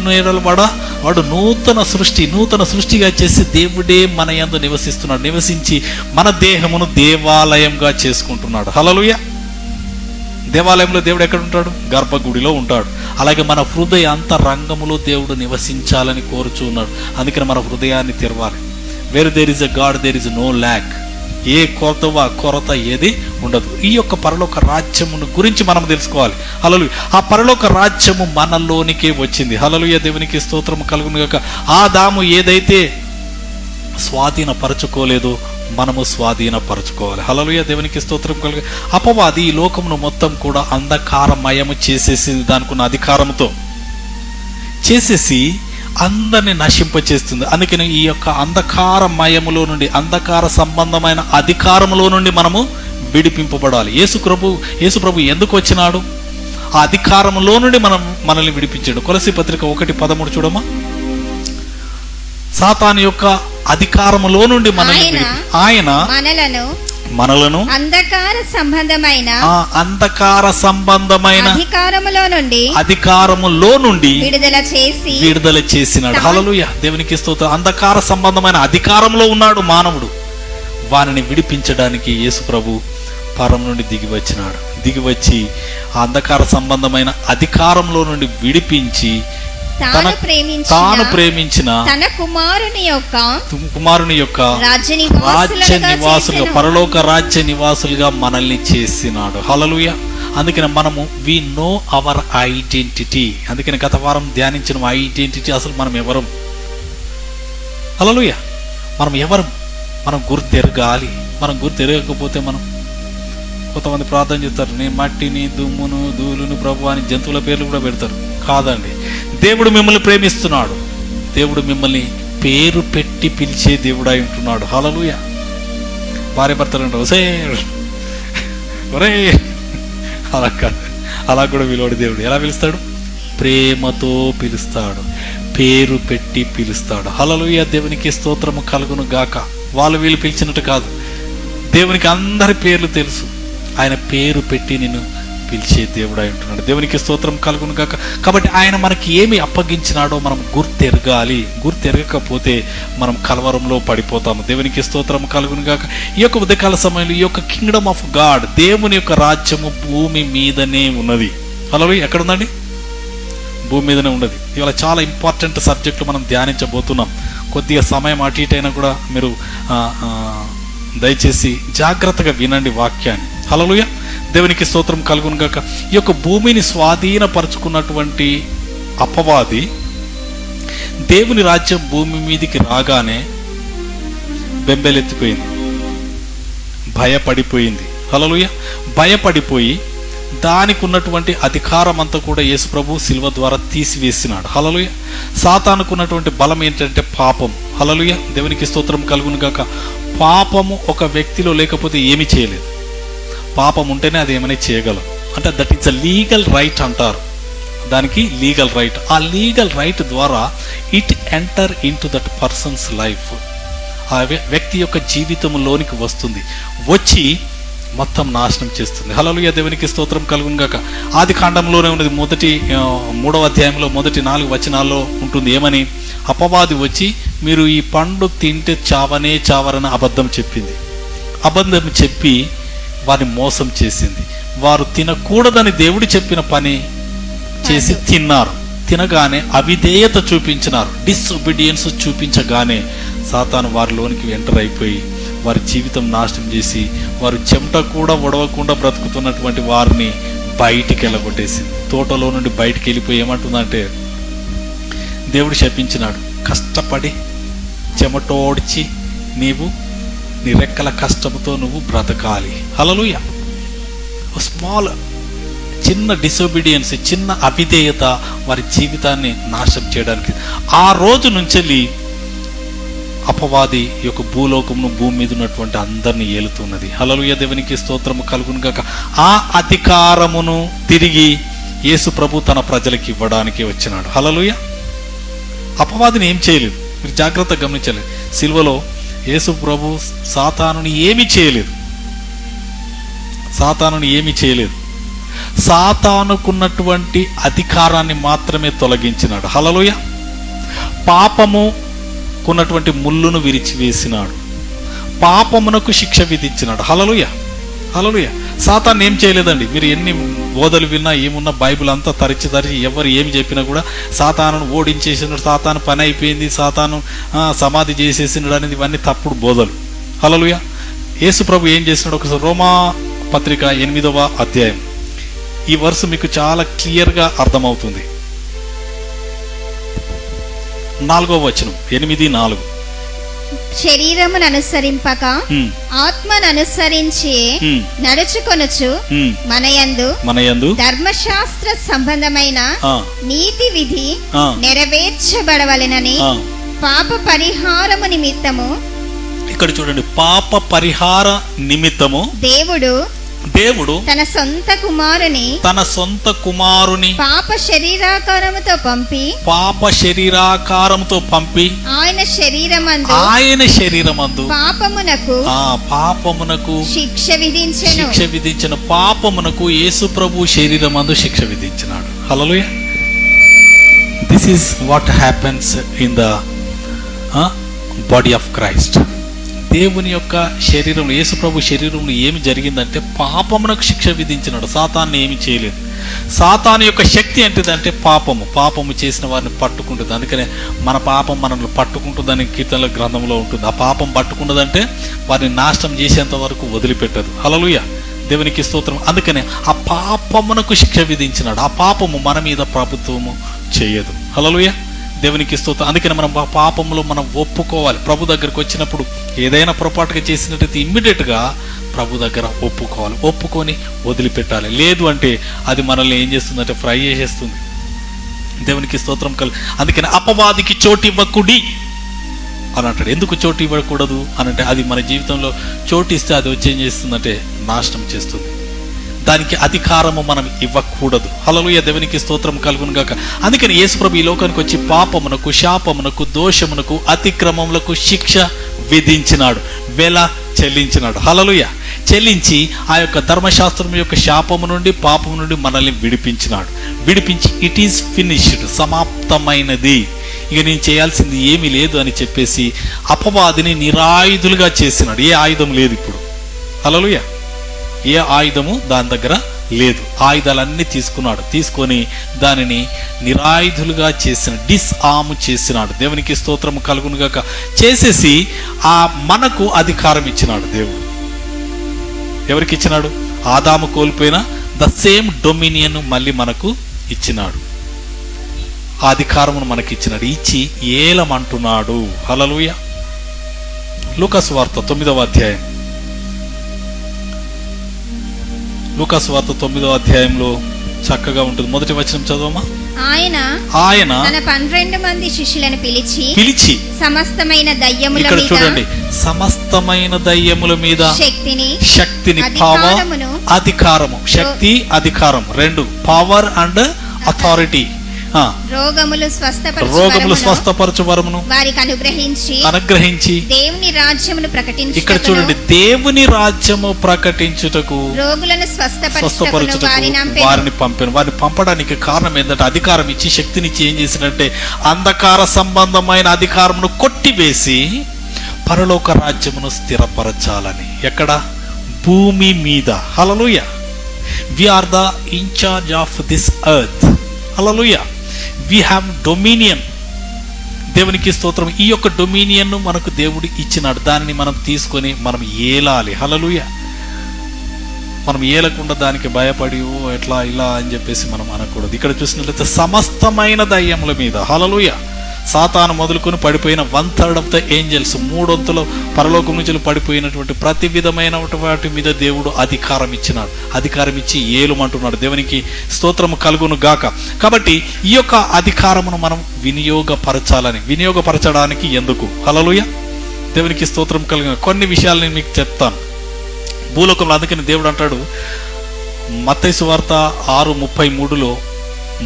వాడు నూతన సృష్టిగా చేసి దేవుడే మన యందు నివసిస్తున్నాడు. నివసించి మన దేహమును దేవాలయంగా చేసుకుంటున్నాడు. హల్లెలూయా. దేవాలయంలో దేవుడు ఎక్కడ ఉంటాడు? గర్భగుడిలో ఉంటాడు. అలాగే మన హృదయ అంతరంగములో దేవుడు నివసించాలని కోరుచూ ఉన్నాడు. అందుకని మన హృదయాన్ని తెరవాలి. Where there is a God there is no lack. ఏ కొరత ఏది ఉండదు. ఈ యొక్క పరలోక రాజ్యమును గురించి మనం తెలుసుకోవాలి. హల్లెలూయా. ఆ పరలోక రాజ్యము మనలోనికే వచ్చింది. హల్లెలూయా. దేవునికి స్తోత్రము కలుగును గాక. ఆదాము ఏదైతే స్వాధీనపరచుకోలేదో మనము స్వాధీనపరచుకోవాలి. హల్లెలూయా. దేవునికి స్తోత్రం కలుగు. అపవాది ఈ లోకమును మొత్తం కూడా అంధకారమయము చేసేసి దానికున్న అధికారంతో చేసేసి అందరిని నశింపచేస్తుంది. అందుకని ఈ యొక్క అంధకారమయములో నుండి, అంధకార సంబంధమైన అధికారములో నుండి మనము విడిపింపబడాలి. యేసు ప్రభు ఎందుకు వచ్చినాడు? ఆ అధికారంలో నుండి మనల్ని విడిపించాడు. కొలస్సీ పత్రిక 1:13 చూడమా. సాతాను యొక్క అధికారములో నుండి ఆయన మనలను అంధకార సంబంధమైన అధికారములో నుండి విడుదల చేసినాడు. హల్లెలూయా. దేవునికి స్తోత్రం. అంధకార సంబంధమైన అధికారంలో ఉన్నాడు మానవుడు. వారిని విడిపించడానికి యేసు ప్రభు పరం నుండి దిగివచ్చి ఆ అంధకార సంబంధమైన అధికారంలో నుండి విడిపించి తాను ప్రేమించిన తన కుమారుని యొక్క రాజ్య నివాసులుగా, పరలోక రాజ్య నివాసులుగా మనల్ని చేసినాడు. హల్లెలూయా. అందుకని మనము వి నో అవర్ ఐడెంటిటీ. అందుకని గత వారం ధ్యానించిన ఐడెంటిటీ, అసలు మనం ఎవరం. హల్లెలూయా. మనం ఎవరం, మనం గుర్తెరగాలి. మనం గుర్తెరగకపోతే మనం, కొంతమంది ప్రార్థన చేస్తారు, నీ మట్టిని, దుమ్మును, ధూళిని ప్రభు అని జంతువుల పేర్లు కూడా పెడతారు. కాదండి. దేవుడు మిమ్మల్ని ప్రేమిస్తున్నాడు. దేవుడు మిమ్మల్ని పేరు పెట్టి పిలిచే దేవుడై ఉంటున్నాడు. హల్లెలూయా. భార్య భర్తలు అంటారు, ఒరే అలా కాదు. అలా కూడా పిలవాడు దేవుడు. ఎలా పిలుస్తాడు? ప్రేమతో పిలుస్తాడు, పేరు పెట్టి పిలుస్తాడు. హల్లెలూయా. దేవునికి స్తోత్రము కలుగును గాక. వీళ్ళు పిలిచినట్టు కాదు. దేవునికి అందరి పేర్లు తెలుసు. ఆయన పేరు పెట్టి నిన్ను పిలిచే దేవుడై ఉంటున్నాడు. దేవునికి స్తోత్రం కలుగును గాక. కాబట్టి ఆయన మనకి ఏమి అప్పగించినాడో మనం గుర్తెరగాలి. గుర్తెరగకపోతే మనం కలవరంలో పడిపోతాము. దేవునికి స్తోత్రం కలుగును గాక. ఈ యొక్క ఉదయకాల సమయంలో ఈ యొక్క కింగ్డమ్ ఆఫ్ గాడ్, దేవుని యొక్క రాజ్యము భూమి మీదనే ఉన్నది. హల్లెలూయా. ఎక్కడ ఉందండి? భూమి మీదనే ఉన్నది. ఇవాళ చాలా ఇంపార్టెంట్ సబ్జెక్టులు మనం ధ్యానించబోతున్నాం. కొద్దిగా సమయం అటు ఇటు అయినా కూడా మీరు దయచేసి జాగ్రత్తగా వినండి వాక్యాన్ని. హల్లెలూయా. దేవునికి స్తోత్రం కలుగును గాక. ఈ యొక్క భూమిని స్వాధీనపరుచుకున్నటువంటి అపవాది దేవుని రాజ్యం భూమి మీదికి రాగానే బెంబెలెత్తిపోయింది, భయపడిపోయింది. హల్లెలూయా. భయపడిపోయి దానికి ఉన్నటువంటి అధికారం అంతా కూడా యేసు ప్రభు శిలువ ద్వారా తీసివేసినాడు. హల్లెలూయా. సాతానుకు ఉన్నటువంటి బలం ఏంటంటే పాపం. హల్లెలూయా. దేవునికి స్తోత్రం కలుగును గాక. పాపము ఒక వ్యక్తిలో లేకపోతే ఏమీ చేయలేదు. పాపం ఉంటేనే అది ఏమైనా చేయగలం. అంటే that is a legal right అంటారు. దానికి లీగల్ రైట్. ఆ లీగల్ రైట్ ద్వారా it enter in to that persons life. ఆ వ్యక్తి యొక్క జీవితంలోనికి వస్తుంది, వచ్చి మొత్తం నాశనం చేస్తుంది. హల్లెలూయా. దేవునికి స్తోత్రం కలుగును గాక. ఆది కాండంలోనే ఉన్నది. 3వ అధ్యాయంలో మొదటి 4 వచనాల్లో ఉంటుంది. ఏమని? అపవాది వచ్చి మీరు ఈ పండు తింటే చావరని అబద్ధం చెప్పింది. అబద్ధం చెప్పి వారిని మోసం చేసింది. వారు తినకూడదని దేవుడు చెప్పిన పని చేసి తిన్నారు. తినగానే అవిధేయత చూపించినారు, డిస్ఒబీడియన్స్ చూపించగానే సాతాను వారిలోనికి ఎంటర్ అయిపోయి వారి జీవితం నాశనం చేసి వారు చెమట కూడా ఒడవకుండా బ్రతుకుతున్నటువంటి వారిని బయటికి వెళ్ళగొట్టేసింది. తోటలో నుండి బయటికి వెళ్ళిపోయి ఏమంటుందంటే, దేవుడు శపించినాడు, కష్టపడి చెమటోడ్చి నీ రెక్కల కష్టంతో నువ్వు బ్రతకాలి. హల్లెలూయా. స్మాల్ చిన్న డిసోబీడియన్స్, చిన్న అవిధేయత వారి జీవితాన్ని నాశనం చేయడానికి ఆ రోజు నుంచి అపవాది ఈ యొక్క భూలోకమును, భూమి మీద ఉన్నటువంటి అందరినీ ఏలుతున్నది. హల్లెలూయా, దేవునికి స్తోత్రము కలుగును గాక. ఆ అధికారమును తిరిగి యేసు ప్రభు తన ప్రజలకు ఇవ్వడానికి వచ్చినాడు. హల్లెలూయా. అపవాదిని ఏం చేయలేదు, మీరు జాగ్రత్తగా గమనించలేదు. సిలువలో యేసు ప్రభు సాతానుని ఏమీ చేయలేదు, సాతానుని ఏమీ చేయలేదు. సాతానుకున్నటువంటి అధికారాన్ని మాత్రమే తొలగించినాడు. హల్లెలూయా. పాపముకున్నటువంటి ముళ్ళును విరిచివేసినాడు, పాపమునకు శిక్ష విధించినాడు. హల్లెలూయా, హల్లెలూయా. సాతాను ఏం చేయలేదండి. మీరు ఎన్ని బోధలు విన్నా, ఏమున్నా, బైబిల్ అంతా తరిచి ఎవరు ఏమి చెప్పినా కూడా సాతానును ఓడించేసినాడు, సాతాను పని అయిపోయింది, సాతాను సమాధి చేసేసినాడు అనేది ఇవన్నీ తప్పుడు బోధలు. హల్లెలూయా. యేసు ప్రభు ఏం చేసినాడు? ఒకసారి రోమా పత్రిక 8వ అధ్యాయం, ఈ వర్స్ మీకు చాలా క్లియర్గా అర్థమవుతుంది. 4వ వచనం, 8:4. శరీరమును అనుసరింపక ఆత్మను అనుసరించి నడుచుకొనుచు మనయందు ధర్మశాస్త్ర సంబంధమైన నీతి విధి నెరవేర్చబడవలెనని పాప పరిహారము నిమిత్తము, ఇక్కడ చూడండి, పాప పరిహార నిమిత్తము దేవుడు తన సొంత కుమారుని పాప శరీరాకారముతో పంపి ఆయన శరీరమందు పాపమునకు శిక్ష విధించెను. పాపమునకు యేసు ప్రభు శరీరమందు శిక్ష విధించినాడు. Hallelujah. This is what happens in the body of Christ. దేవుని యొక్క శరీరంలో, యేసు ప్రభు శరీరంలో ఏమి జరిగిందంటే పాపమునకు శిక్ష విధించినాడు. సాతాన్ని ఏమి చేయలేదు. సాతాను యొక్క శక్తి ఏంటిదంటే పాపము చేసిన వారిని పట్టుకుంటుంది. అందుకనే మన పాపం మనల్ని పట్టుకుంటుందని కీర్తనల గ్రంథంలో ఉంటుంది. ఆ పాపం పట్టుకున్నదంటే వారిని నాశనం చేసేంత వరకు వదిలిపెట్టదు. హల్లెలూయా, దేవునికి స్తోత్రం. అందుకనే ఆ పాపమునకు శిక్ష విధించినాడు. ఆ పాపము మన మీద ప్రభుత్వము చేయదు. హల్లెలూయా, దేవునికి స్తోత్రం. అందుకని మనం పాపంలో మనం ఒప్పుకోవాలి. ప్రభు దగ్గరికి వచ్చినప్పుడు ఏదైనా పొరపాటుగా చేసినట్టయితే ఇమ్మీడియట్గా ప్రభు దగ్గర ఒప్పుకొని వదిలిపెట్టాలి. లేదు అంటే అది మనల్ని ఏం చేస్తుందంటే ఫ్రై చేసేస్తుంది. దేవునికి స్తోత్రం అందుకని అపవాదికి చోటు ఇవ్వకుడి అని అంటాడు. ఎందుకు చోటు ఇవ్వకూడదు అని అంటే, అది మన జీవితంలో చోటు ఇస్తే అది వచ్చి ఏం చేస్తుందంటే నాశనం చేస్తుంది. దానికి అధికారము మనం ఇవ్వకూడదు. హల్లెలూయా, దేవునికి స్తోత్రం కలుగును గాక. అందుకని యేసు ప్రభు ఈ లోకానికి వచ్చి పాపమునకు, శాపమునకు, దోషమునకు, అతిక్రమములకు శిక్ష విధించినాడు, వెల చెల్లించినాడు. హల్లెలూయా. చెల్లించి ఆ యొక్క ధర్మశాస్త్రం యొక్క శాపము నుండి, పాపము నుండి మనల్ని విడిపించి ఇట్ ఈస్ ఫినిష్డ్, సమాప్తమైనది, ఇక నేను చేయాల్సింది ఏమీ లేదు అని చెప్పేసి అపవాదిని నిరాయుధులుగా చేసినాడు. ఏ ఆయుధం లేదు ఇప్పుడు. హల్లెలూయా, ఏ ఆయుధము దాని దగ్గర లేదు. ఆయుధాలన్నీ తీసుకొని దానిని నిరాయుధులుగా డిస్ఆర్మ్ చేసినాడు. దేవునికి స్తోత్రము కలుగును గాక. చేసేసి మనకు అధికారం ఇచ్చినాడు. దేవుడు ఎవరికి ఇచ్చినాడు? ఆదాము కోల్పోయిన ద సేమ్ డొమినియన్ మళ్ళీ మనకు ఇచ్చినాడు. ఆ అధికారమును మనకి ఇచ్చినాడు. ఇచ్చి ఏలమంటున్నాడు. హల్లెలూయా. లూకాసు వార్త 9వ అధ్యాయం, లూకాసు వార్త 9వ అధ్యాయంలో చక్కగా ఉంటుంది. మొదటి వచనం చదవమా. ఆయన తన 12 మంది శిష్యులను పిలిచి సమస్తమైన దయ్యముల మీద, ఇక్కడ చూడండి, సమస్తమైన దయ్యముల మీద శక్తిని పవర్, అధికారము. శక్తి, అధికారం రెండు, పవర్ అండ్ అథారిటీ. రోగములు స్వస్థపరచు వరమును వారికి అనుగ్రహించి దేవుని రాజ్యమును ప్రకటించుటకు, ఇక్కడ చూడండి, దేవుని రాజ్యము ప్రకటించుటకు రోగులను స్వస్థపరచుటకు వారిని పంపాను. వారిని పంపడానికి కారణం ఏంటంటే, అధికారం ఇచ్చి శక్తినిచ్చి ఏం చేసినట్టే అంధకార సంబంధమైన అధికారమును కొట్టివేసి పరలోక రాజ్యమును స్థిరపరచాలని. ఎక్కడ? భూమి మీద. Hallelujah. We are the incharge of this earth. Hallelujah. We have dominion. దేవునికి స్తోత్రం. ఈ యొక్క డొమినియన్ మనకు దేవుడు ఇచ్చినాడు. దానిని మనం తీసుకొని మనం ఏలాలి. హల్లెలూయా. మనం ఏలకుండా దానికి భయపడి ఎట్లా ఇలా అని చెప్పేసి మనం అనకూడదు. ఇక్కడ చూసినట్లయితే సమస్తమైన దయ్యముల మీద, హల్లెలూయా, సాతాను మొదలుకొని పడిపోయిన 1/3 ఆఫ్ ద ఏంజల్స్, 3/3 పరలోకం నుంచి పడిపోయినటువంటి ప్రతి విధమైన వాటి మీద దేవుడు అధికారం ఇచ్చినాడు. అధికారం ఇచ్చి ఏలుమంటున్నాడు. దేవునికి స్తోత్రము కలుగును గాక. కాబట్టి ఈ యొక్క అధికారమును మనం వినియోగపరచడానికి ఎందుకు? హల్లెలూయా, దేవునికి స్తోత్రం కలుగును. కొన్ని విషయాలు నేను మీకు చెప్తాను. భూలోకంలో అందుకని దేవుడు అంటాడు మత్తయి సువార్త 6:33లో,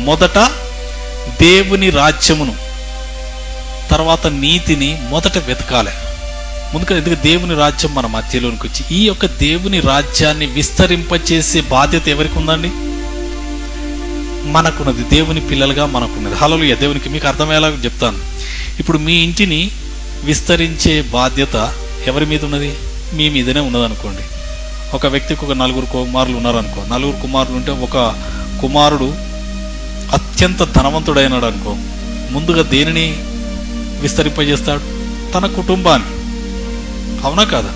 మొదట దేవుని రాజ్యమును తర్వాత నీతిని మొదట వెతకాలి. ముందుగా ఎందుకు దేవుని రాజ్యం మన మధ్యలోనికి వచ్చి ఈ యొక్క దేవుని రాజ్యాన్ని విస్తరింపచేసే బాధ్యత ఎవరికి ఉందండి? మనకున్నది. దేవుని పిల్లలుగా మనకున్నది. హల్లెలూయా, దేవునికి మీకు అర్థమయ్యేలా చెప్తాను. ఇప్పుడు మీ ఇంటిని విస్తరించే బాధ్యత ఎవరి మీద ఉన్నది? మీ మీదనే ఉన్నదనుకోండి. ఒక వ్యక్తికి ఒక 4 కుమారులు ఉన్నారనుకో. 4 కుమారులు ఉంటే ఒక కుమారుడు అత్యంత ధనవంతుడైనాడు అనుకో, ముందుగా దేనిని విస్తరింపజేస్తాడు? తన కుటుంబాన్ని. అవునా కాదా?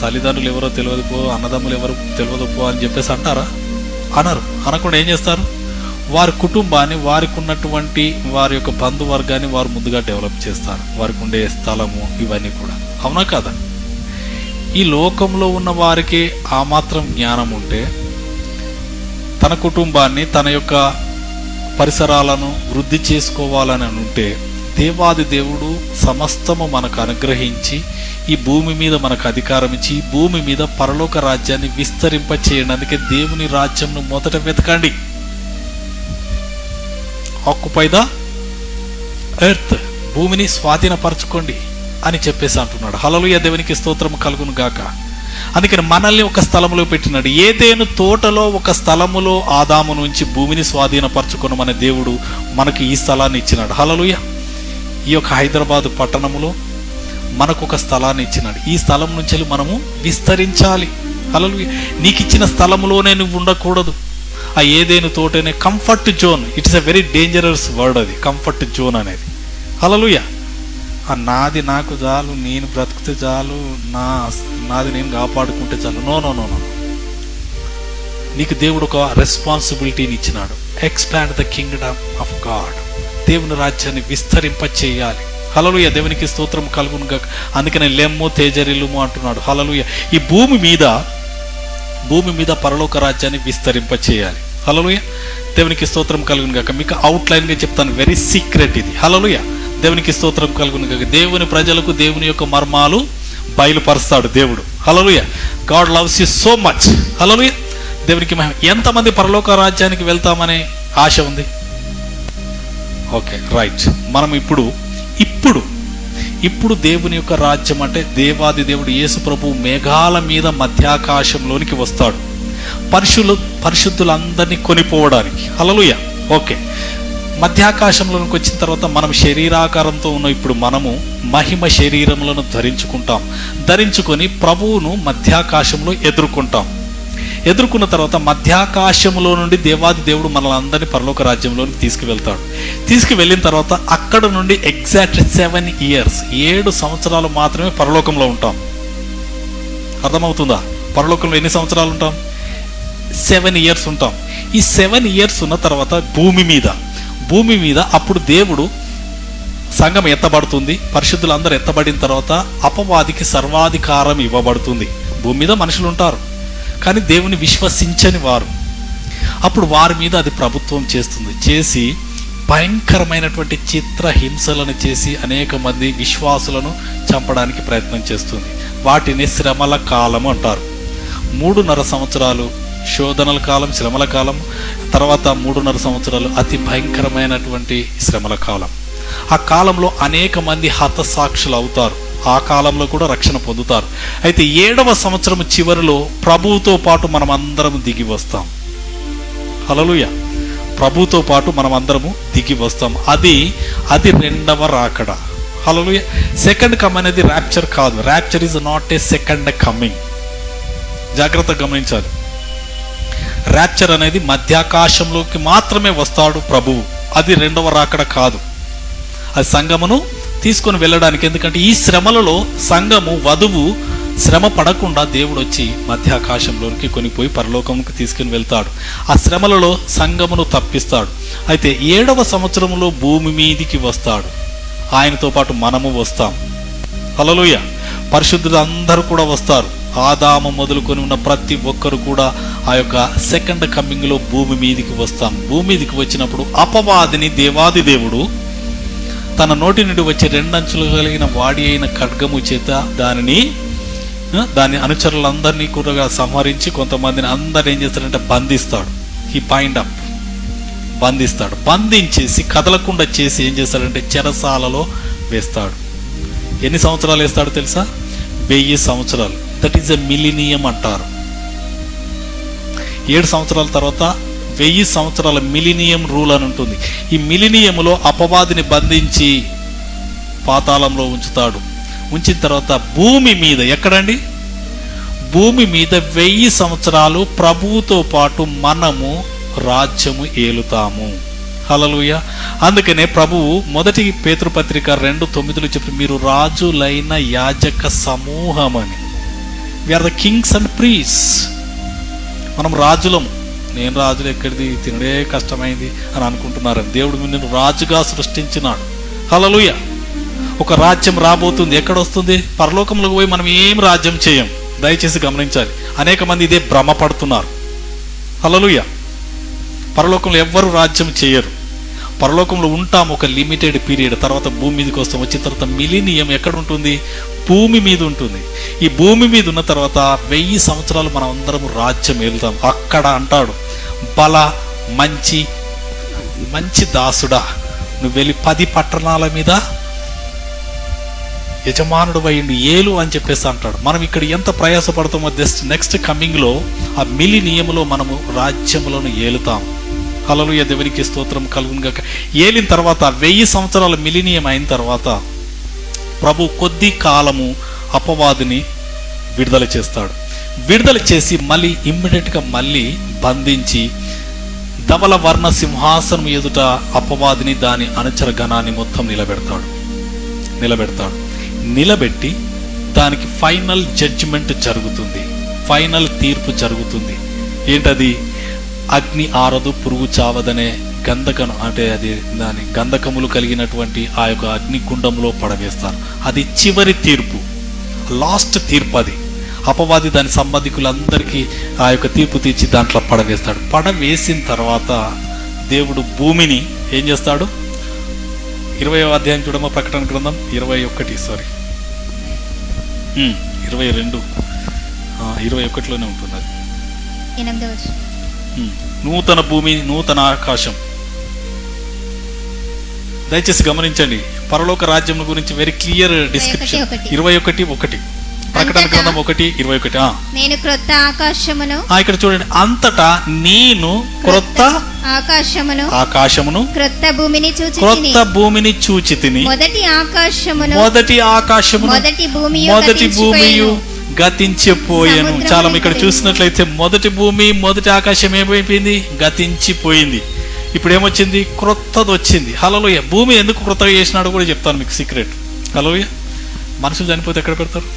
తల్లిదండ్రులు ఎవరో తెలియదు పో, అన్నదమ్ములు ఎవరు తెలియదు పో అని చెప్పేసి అంటారా? అనరు. అనకుండా ఏం చేస్తారు? వారి కుటుంబాన్ని, వారికి ఉన్నటువంటి వారి యొక్క బంధువర్గాన్ని వారు ముందుగా డెవలప్ చేస్తారు. వారికి ఉండే స్థలము ఇవన్నీ కూడా. అవునా కాదా? ఈ లోకంలో ఉన్న వారికి ఆ మాత్రం జ్ఞానం ఉంటే తన కుటుంబాన్ని, తన యొక్క పరిసరాలను వృద్ధి చేసుకోవాలని ఉంటే, దేవాది దేవుడు సమస్తము మనకు అనుగ్రహించి ఈ భూమి మీద మనకు అధికారం ఇచ్చి ఈ భూమి మీద పరలోక రాజ్యాన్ని విస్తరింప చేయడానికి దేవుని రాజ్యంను మొదట వెతకండి. ఆక్యుపై ద ఎర్త్, భూమిని స్వాధీనపరచుకోండి అని చెప్పేసి అంటున్నాడు. హల్లెలూయా, దేవునికి స్తోత్రం కలుగును గాక. అందుకని మనల్ని ఒక స్థలములో పెట్టినాడు. ఏదేను తోటలో ఒక స్థలములో ఆదాము నుంచి భూమిని స్వాధీనపరచుకుని మన దేవుడు మనకి ఈ స్థలాన్ని ఇచ్చినాడు. హల్లెలూయా, ఈ యొక్క హైదరాబాదు పట్టణములో మనకు ఒక స్థలాన్ని ఇచ్చినాడు. ఈ స్థలం నుంచి మనము విస్తరించాలి. హల్లెలూయా, నీకు ఇచ్చిన స్థలములోనే నువ్వు ఉండకూడదు. ఆ ఏదేను తోటనే comfort zone. It's a very dangerous word అది, కంఫర్ట్ జోన్ అనేది. హల్లెలూయా, నాది నాకు చాలు, నేను బ్రతికితే చాలు, నాది నేను కాపాడుకుంటే చాలు. నో నో నో నో, నీకు దేవుడు ఒక రెస్పాన్సిబిలిటీని ఇచ్చినాడు. Expand the Kingdom of God. దేవుని రాజ్యాన్ని విస్తరింప చేయాలి. హల్లెలూయా, దేవునికి స్తోత్రం కలుగును గాక. అందుకనే లెమ్ము తేజరిల్లుము అంటున్నాడు. హల్లెలూయా, ఈ భూమి మీద పరలోక రాజ్యాన్ని విస్తరింప చేయాలి. హల్లెలూయా, దేవునికి స్తోత్రం కలుగును గాక. మీకు అవుట్లైన్గా చెప్తాను, వెరీ సీక్రెట్ ఇది. హల్లెలూయా, దేవునికి స్తోత్రం కలుగును గాక. దేవుని ప్రజలకు దేవుని యొక్క మర్మాలు బయలుపరుస్తాడు దేవుడు. Hallelujah, God loves you so much. Hallelujah, దేవునికి మహిమ. ఎంతమంది పరలోక రాజ్యానికి వెళ్తామనే ఆశ ఉంది? Okay, right. మనం ఇప్పుడు దేవుని యొక్క రాజ్యం అంటే దేవాది దేవుడు యేసు ప్రభు మేఘాల మీద మధ్యాకాశంలోనికి వస్తాడు పరిశుద్ధులందరినీ కొనిపోవడానికి. హల్లెలూయా, ఓకే. మధ్యాకాశంలోనికి వచ్చిన తర్వాత మనం శరీరాకారంతో ఉన్న ఇప్పుడు మనము మహిమ శరీరములను ధరించుకొని ప్రభువును మధ్యాకాశంలో ఎదుర్కొన్న తర్వాత మధ్యాకాశంలో నుండి దేవాది దేవుడు మనల్ని అందరినీ పరలోక రాజ్యంలోనికి తీసుకువెళ్ళిన తర్వాత అక్కడ నుండి ఎగ్జాక్ట్ 7 years 7 సంవత్సరాలు మాత్రమే పరలోకంలో ఉంటాం. అర్థమవుతుందా? పరలోకంలో ఎన్ని సంవత్సరాలు ఉంటాం? 7 years ఉంటాం. ఈ 7 years ఉన్న తర్వాత భూమి మీద అప్పుడు దేవుడు సంఘం ఎత్తబడుతుంది. పరిశుద్ధులందరూ ఎత్తబడిన తర్వాత అపవాదికి సర్వాధికారం ఇవ్వబడుతుంది. భూమి మీద మనుషులు ఉంటారు, కానీ దేవుని విశ్వసించని వారు. అప్పుడు వారి మీద అది ప్రభుత్వం చేసి భయంకరమైనటువంటి చిత్రహింసలను చేసి అనేక మంది విశ్వాసులను చంపడానికి ప్రయత్నం చేస్తుంది. వాటిని శ్రమల కాలం అంటారు. 3.5 సంవత్సరాలు శోధనల కాలం, శ్రమల కాలం, తర్వాత 3.5 సంవత్సరాలు అతి భయంకరమైనటువంటి శ్రమల కాలం. ఆ కాలంలో అనేక మంది హతసాక్షులు అవుతారు. ఆ కాలంలో కూడా రక్షణ పొందుతారు. అయితే 7వ సంవత్సరం చివరిలో ప్రభువుతో పాటు మనం అందరం దిగి వస్తాం. హల్లెలూయా, ప్రభువుతో పాటు మనం అందరము దిగి వస్తాం. అది 2వ రాకడ. హల్లెలూయా, సెకండ్ కమ్ అనేది ర్యాప్చర్ కాదు. Rapture is not a second coming. జాగ్రత్తగా గమనించాలి. ర్యాప్చర్ అనేది మధ్యాకాశంలోకి మాత్రమే వస్తాడు ప్రభువు. అది 2వ రాకడ కాదు. అది సంఘమును తీసుకొని వెళ్ళడానికి. ఎందుకంటే ఈ శ్రమలలో సంఘము, వధువు శ్రమ పడకుండా దేవుడు వచ్చి మధ్య ఆకాశంలోనికి కొనిపోయి పరలోకంకి తీసుకుని వెళ్తాడు. ఆ శ్రమలలో సంఘమును తప్పిస్తాడు. అయితే 7వ సంవత్సరంలో భూమి మీదికి వస్తాడు. ఆయనతో పాటు మనము వస్తాం. హల్లెలూయా. పరిశుద్ధులు అందరూ కూడా వస్తారు. ఆదాము మొదలుకొని ఉన్న ప్రతి ఒక్కరు కూడా ఆ యొక్క సెకండ్ కమింగ్లో భూమి మీదికి వస్తాం. భూమి మీదికి వచ్చినప్పుడు అపవాదిని దేవాది దేవుడు తన నోటి నుండి వచ్చే 2 అంచులు కలిగిన వాడి అయిన ఖడ్గము చేత దాని అనుచరులందరినీ కూడా సంహరించి కొంతమందిని అందరు ఏం చేస్తాడంటే బంధిస్తాడు. ఈ పాయింట్ అప్ బంధిస్తాడు. బంధించేసి కదలకుండా చేసి ఏం చేస్తాడంటే చెరసాలలో వేస్తాడు. ఎన్ని సంవత్సరాలు వేస్తాడు తెలుసా? 1000 సంవత్సరాలు. దట్ ఈస్ ఎ మిలీనియం అంటారు. 7 సంవత్సరాల తర్వాత 1000 సంవత్సరాల మిలీనియం రూల్ అని ఉంటుంది. ఈ మిలీనియంలో అపవాదిని బంధించి పాతాళంలో ఉంచుతాడు. ఉంచిన తర్వాత భూమి మీద, ఎక్కడండి? భూమి మీద 1000 సంవత్సరాలు ప్రభువుతో పాటు మనము రాజ్యము ఏలుతాము. హల్లెలూయా. అందుకనే ప్రభువు 1 పేతురుపత్రిక 2:9 చెప్పి మీరు రాజులైన యాజక సమూహం అని. We are the kings and priest. మనం రాజులము. నేను రాజులు ఎక్కడిది, తినడే కష్టమైంది అని అనుకుంటున్నారని. దేవుడు నిన్ను రాజుగా సృష్టించినాడు. హల్లెలూయా. ఒక రాజ్యం రాబోతుంది. ఎక్కడొస్తుంది? పరలోకంలోకి పోయి మనం ఏం రాజ్యం చేయం. దయచేసి గమనించాలి. అనేక మంది ఇదే భ్రమపడుతున్నారు. హల్లెలూయా. పరలోకంలో ఎవ్వరు రాజ్యం చేయరు. పరలోకంలో ఉంటాం ఒక లిమిటెడ్ పీరియడ్. తర్వాత భూమి మీదకి వస్తాం. వచ్చిన తర్వాత మిలీనియం ఎక్కడ ఉంటుంది? భూమి మీద ఉంటుంది. ఈ భూమి మీద ఉన్న తర్వాత 1000 సంవత్సరాలు మనం అందరం రాజ్యం వెళ్తాం. అక్కడ అంటాడు, బల మంచి మంచి దాసుడా, నువ్వు వెళ్ళి 10 పట్టణాల మీద యజమానుడు అయ్యిండు ఏలు అని చెప్పేసి అంటాడు. మనం ఇక్కడ ఎంత ప్రయాసపడతామో నెక్స్ట్ కమింగ్లో ఆ మిలీనియంలో మనము రాజ్యములను ఏలుతాం. హల్లెలూయా. దేవునికి స్తోత్రం కలుగును గాక. ఏలిన తర్వాత 1000 సంవత్సరాల మిలీనియం అయిన తర్వాత ప్రభు కొద్ది కాలము అపవాదిని విడుదల చేస్తాడు. విడుదల చేసి మళ్ళీ ఇమ్మీడియట్గా మళ్ళీ బంధించి ధవల వర్ణ సింహాసనం ఎదుట అపవాదిని దాని అనుచర గణాన్ని మొత్తం నిలబెడతాడు. నిలబెట్టి దానికి ఫైనల్ జడ్జిమెంట్ జరుగుతుంది. ఫైనల్ తీర్పు జరుగుతుంది. ఏంటది? అగ్ని ఆరదు, పురుగు చావదనే గంధకను, అంటే అది దాని గంధకములు కలిగినటువంటి ఆ యొక్క అగ్నిగుండంలో పడవేస్తారు. అది చివరి తీర్పు, లాస్ట్ తీర్పు. అది అపవాది దాని సంబంధికులందరికీ ఆ యొక్క తీర్పు తీర్చి దాంట్లో పడవేస్తాడు. పడవేసిన తర్వాత దేవుడు భూమిని ఏం చేస్తాడు? 20వ అధ్యాయం చూడమ్మా, ప్రకటన గ్రంథం 21 ఉంటుంది అది. నూతన భూమి, నూతన ఆకాశం. దయచేసి గమనించండి. పరలోక రాజ్యం గురించి వెరీ క్లియర్ డిస్క్రిప్షన్. 21 ప్రకటన గ్రంథం 1:21. నేను క్రొత్త ఆకాశమును, ఇక్కడ చూడండి, అంతటా నేను క్రొత్త ఆకాశమును క్రొత్త భూమిని చూచితిని. మొదటి ఆకాశమును మొదటి భూమియు గతించిపోయాను. చాలా ఇక్కడ చూసినట్లయితే మొదటి భూమి మొదటి ఆకాశం ఏమైపోయింది? గతించిపోయింది. ఇప్పుడు ఏమొచ్చింది? క్రొత్తది వచ్చింది. హల్లెలూయా. భూమి ఎందుకు క్రొత్తగా చేసినాడో కూడా చెప్తాను మీకు సీక్రెట్. హల్లెలూయా. మనుషులు చనిపోతే ఎక్కడ పెడతారు?